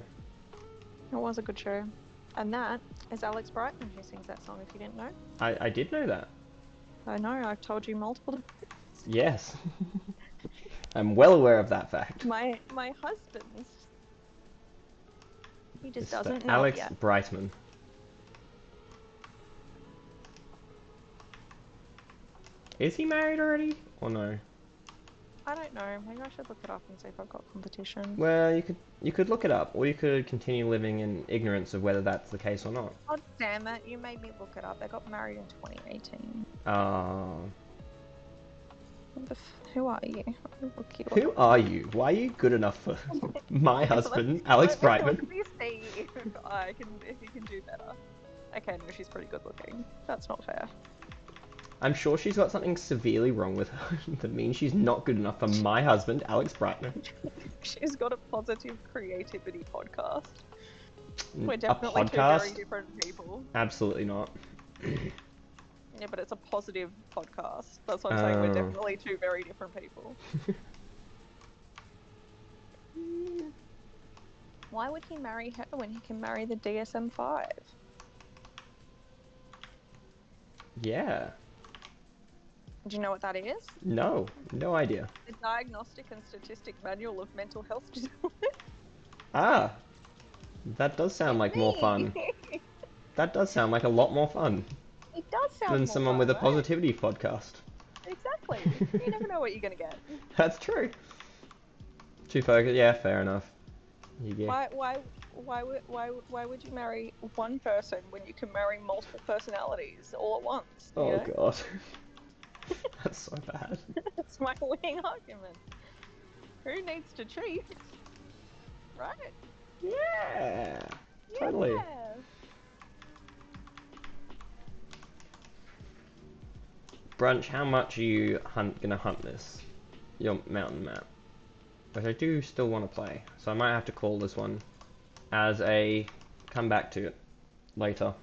[SPEAKER 2] It was a good show. And that is Alex Brightman who sings that song, if you didn't know.
[SPEAKER 1] I did know that.
[SPEAKER 2] I know, I've told you multiple times.
[SPEAKER 1] Yes. I'm well aware of that fact.
[SPEAKER 2] My husband, he just
[SPEAKER 1] Mr.
[SPEAKER 2] doesn't know it
[SPEAKER 1] Alex
[SPEAKER 2] yet.
[SPEAKER 1] Brightman. Is he married already? Or no?
[SPEAKER 2] I don't know. Maybe I should look it up and see if I've got competition.
[SPEAKER 1] Well, you could look it up, or you could continue living in ignorance of whether that's the case or not.
[SPEAKER 2] Oh, damn it. You made me look it up. They got married in 2018. Who are you? I'll look you
[SPEAKER 1] Who
[SPEAKER 2] up.
[SPEAKER 1] are you? Why are you good enough for my husband, Alex Brightman?
[SPEAKER 2] Let me see if he can do better. Okay, no, she's pretty good looking. That's not fair.
[SPEAKER 1] I'm sure she's got something severely wrong with her that means she's not good enough for my husband, Alex Brightman.
[SPEAKER 2] She's got a positive creativity podcast. We're
[SPEAKER 1] A
[SPEAKER 2] definitely two
[SPEAKER 1] podcast?
[SPEAKER 2] very different people.
[SPEAKER 1] Absolutely not.
[SPEAKER 2] Yeah, but it's a positive podcast. That's what I'm saying. We're definitely two very different people. Why would he marry her when he can marry the DSM-5?
[SPEAKER 1] Yeah.
[SPEAKER 2] Do you know what that is?
[SPEAKER 1] No idea.
[SPEAKER 2] The Diagnostic and Statistic Manual of Mental Health Disorders.
[SPEAKER 1] Ah, that does sound like more fun. That does sound like a lot more fun
[SPEAKER 2] It does sound
[SPEAKER 1] than
[SPEAKER 2] more
[SPEAKER 1] someone
[SPEAKER 2] fun,
[SPEAKER 1] with a
[SPEAKER 2] right?
[SPEAKER 1] positivity podcast.
[SPEAKER 2] Exactly. You never know what you're gonna get.
[SPEAKER 1] That's true. Too focused. Yeah, fair enough. Yeah.
[SPEAKER 2] Why would you marry one person when you can marry multiple personalities all at once?
[SPEAKER 1] Oh
[SPEAKER 2] know?
[SPEAKER 1] god. That's so bad.
[SPEAKER 2] That's my winning argument. Who needs to cheat? Right?
[SPEAKER 1] Yeah. Totally.
[SPEAKER 2] Yeah.
[SPEAKER 1] Brunch, how much are you gonna hunt this? Your mountain map. But I do still want to play, so I might have to call this one as a come back to it later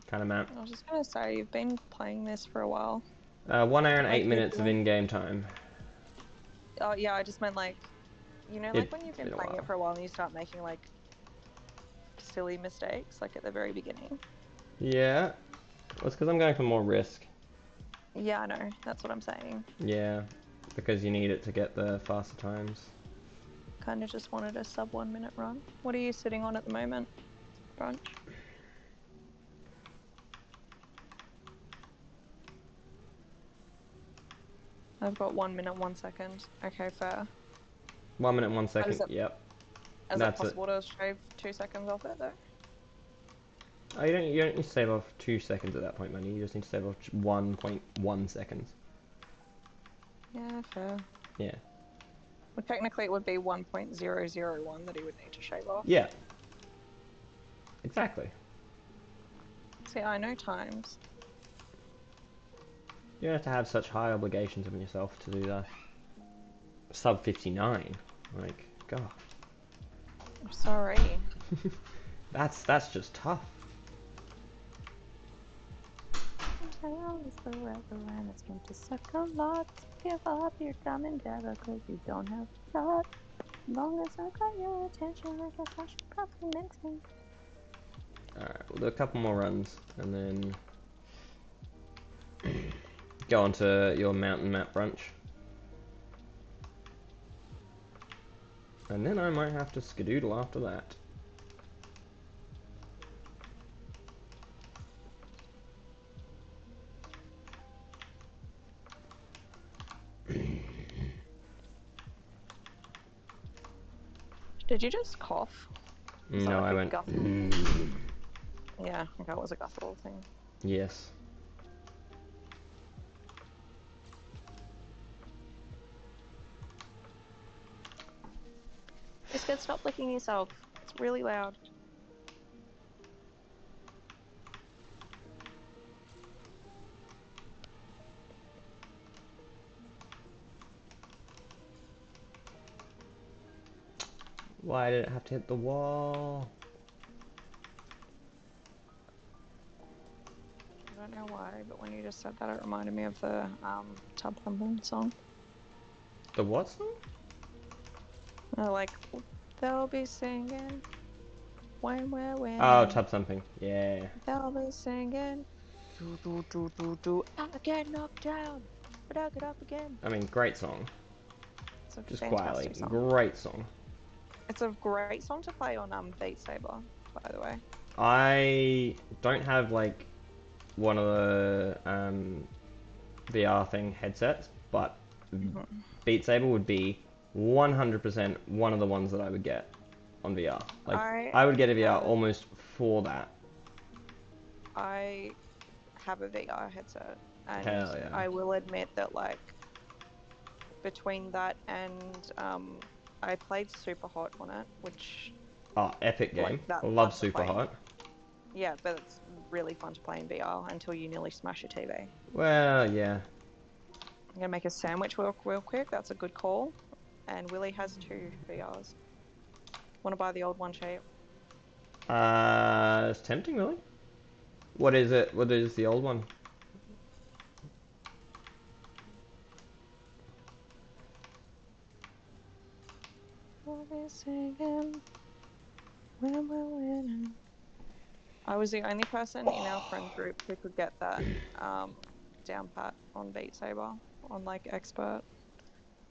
[SPEAKER 1] kind of map.
[SPEAKER 2] I was just gonna say, you've been playing this for a while.
[SPEAKER 1] 1 hour and 8 minutes of in-game time.
[SPEAKER 2] Oh yeah, I just meant like, you know, like when you've been playing it for a while and you start making like silly mistakes, like at the very beginning.
[SPEAKER 1] Yeah, well, it's because I'm going for more risk.
[SPEAKER 2] Yeah, I know. That's what I'm saying.
[SPEAKER 1] Yeah, because you need it to get the faster times.
[SPEAKER 2] Kind of just wanted a sub 1 minute run. What are you sitting on at the moment, Brunch? I've got 1 minute, 1 second. Okay, fair.
[SPEAKER 1] 1 minute, 1 second. Yep.
[SPEAKER 2] Is it possible to shave 2 seconds off it though?
[SPEAKER 1] Oh, you don't need to save off 2 seconds at that point, man. You just need to save off 1.1 seconds.
[SPEAKER 2] Yeah, fair.
[SPEAKER 1] Yeah.
[SPEAKER 2] Well, technically it would be 1.001 that he would need to shave off.
[SPEAKER 1] Yeah. Exactly.
[SPEAKER 2] See, I know times.
[SPEAKER 1] You don't have to have such high obligations on yourself to do that. Sub 59. Like, God.
[SPEAKER 2] I'm sorry.
[SPEAKER 1] That's just tough.
[SPEAKER 2] Hell is forever and it's meant to suck a lot. Give up your dumb endeavor cause you don't have a shot. Long as I got your attention, I guess I should probably mention.
[SPEAKER 1] Alright, we'll do a couple more runs and then go on to your mountain map brunch. And then I might have to skedoodle after that.
[SPEAKER 2] Did you just cough?
[SPEAKER 1] No, I went.
[SPEAKER 2] Yeah, okay, it was a guttural thing.
[SPEAKER 1] Yes.
[SPEAKER 2] Biscuit, stop licking yourself. It's really loud.
[SPEAKER 1] Why did it have to hit the wall?
[SPEAKER 2] I don't know why, but when you just said that, it reminded me of the Tub Thumping song.
[SPEAKER 1] The what song?
[SPEAKER 2] Like, they'll be singing when we're winning.
[SPEAKER 1] Oh, Tub Thumping. Yeah.
[SPEAKER 2] They'll be singing. Do, do, do, do, do. I get knocked down, but I get up again.
[SPEAKER 1] I mean, great song.
[SPEAKER 2] It's a
[SPEAKER 1] Just quietly,
[SPEAKER 2] fantastic song.
[SPEAKER 1] great song.
[SPEAKER 2] It's a great song to play on Beat Saber, by the way.
[SPEAKER 1] I don't have like one of the VR thing headsets, but Beat Saber would be 100% one of the ones that I would get on VR. Like, I would get a VR almost for that.
[SPEAKER 2] I have a VR headset, and
[SPEAKER 1] Hell yeah.
[SPEAKER 2] I will admit that, like, between that and I played Super Hot on it, which
[SPEAKER 1] epic game.
[SPEAKER 2] like, that's
[SPEAKER 1] Love
[SPEAKER 2] fun to
[SPEAKER 1] Super
[SPEAKER 2] play.
[SPEAKER 1] Hot.
[SPEAKER 2] Yeah, but it's really fun to play in VR until you nearly smash your TV.
[SPEAKER 1] Well, yeah.
[SPEAKER 2] I'm gonna make a sandwich real quick. That's a good call. And Willie has 2 VRs. Want to buy the old one cheap?
[SPEAKER 1] It's tempting, really. What is it? What is the old one?
[SPEAKER 2] We'll be singing when we're winning. I was the only person in our friend group who could get that down pat on Beat Saber on like expert.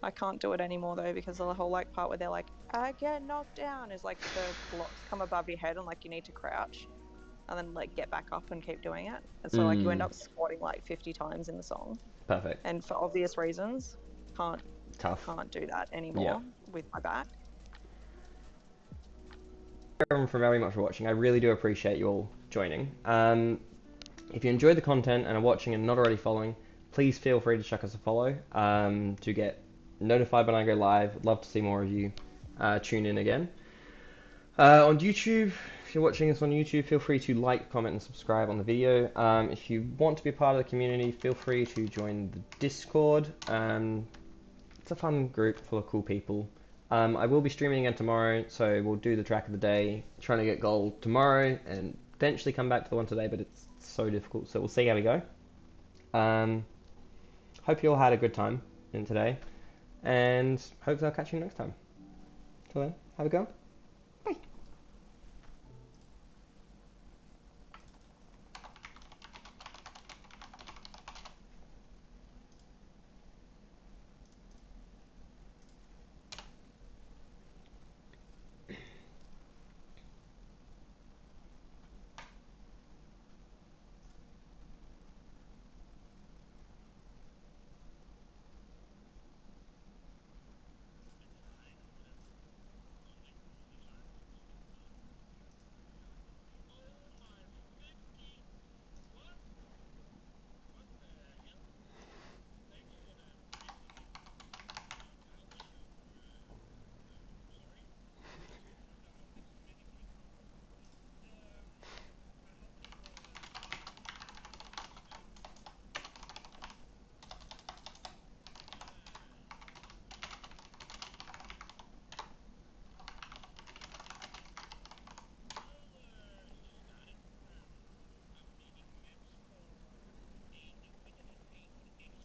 [SPEAKER 2] I can't do it anymore though, because of the whole like part where they're like, I get knocked down, is like the blocks come above your head and like you need to crouch and then like get back up and keep doing it. And so like you end up squatting like 50 times in the song.
[SPEAKER 1] Perfect.
[SPEAKER 2] And for obvious reasons, can't do that anymore with my back.
[SPEAKER 1] Everyone for very much for watching. I really do appreciate you all joining. If you enjoyed the content and are watching and not already following, please feel free to chuck us a follow to get notified when I go live. I'd love to see more of you tune in again. On YouTube, if you're watching this on YouTube, feel free to like, comment, and subscribe on the video. If you want to be a part of the community, feel free to join the Discord. It's a fun group full of cool people. I will be streaming again tomorrow, so we'll do the track of the day, trying to get gold tomorrow, and eventually come back to the one today, but it's so difficult, so we'll see how we go. Hope you all had a good time in today, and hopefully I'll catch you next time. Till then, have a go.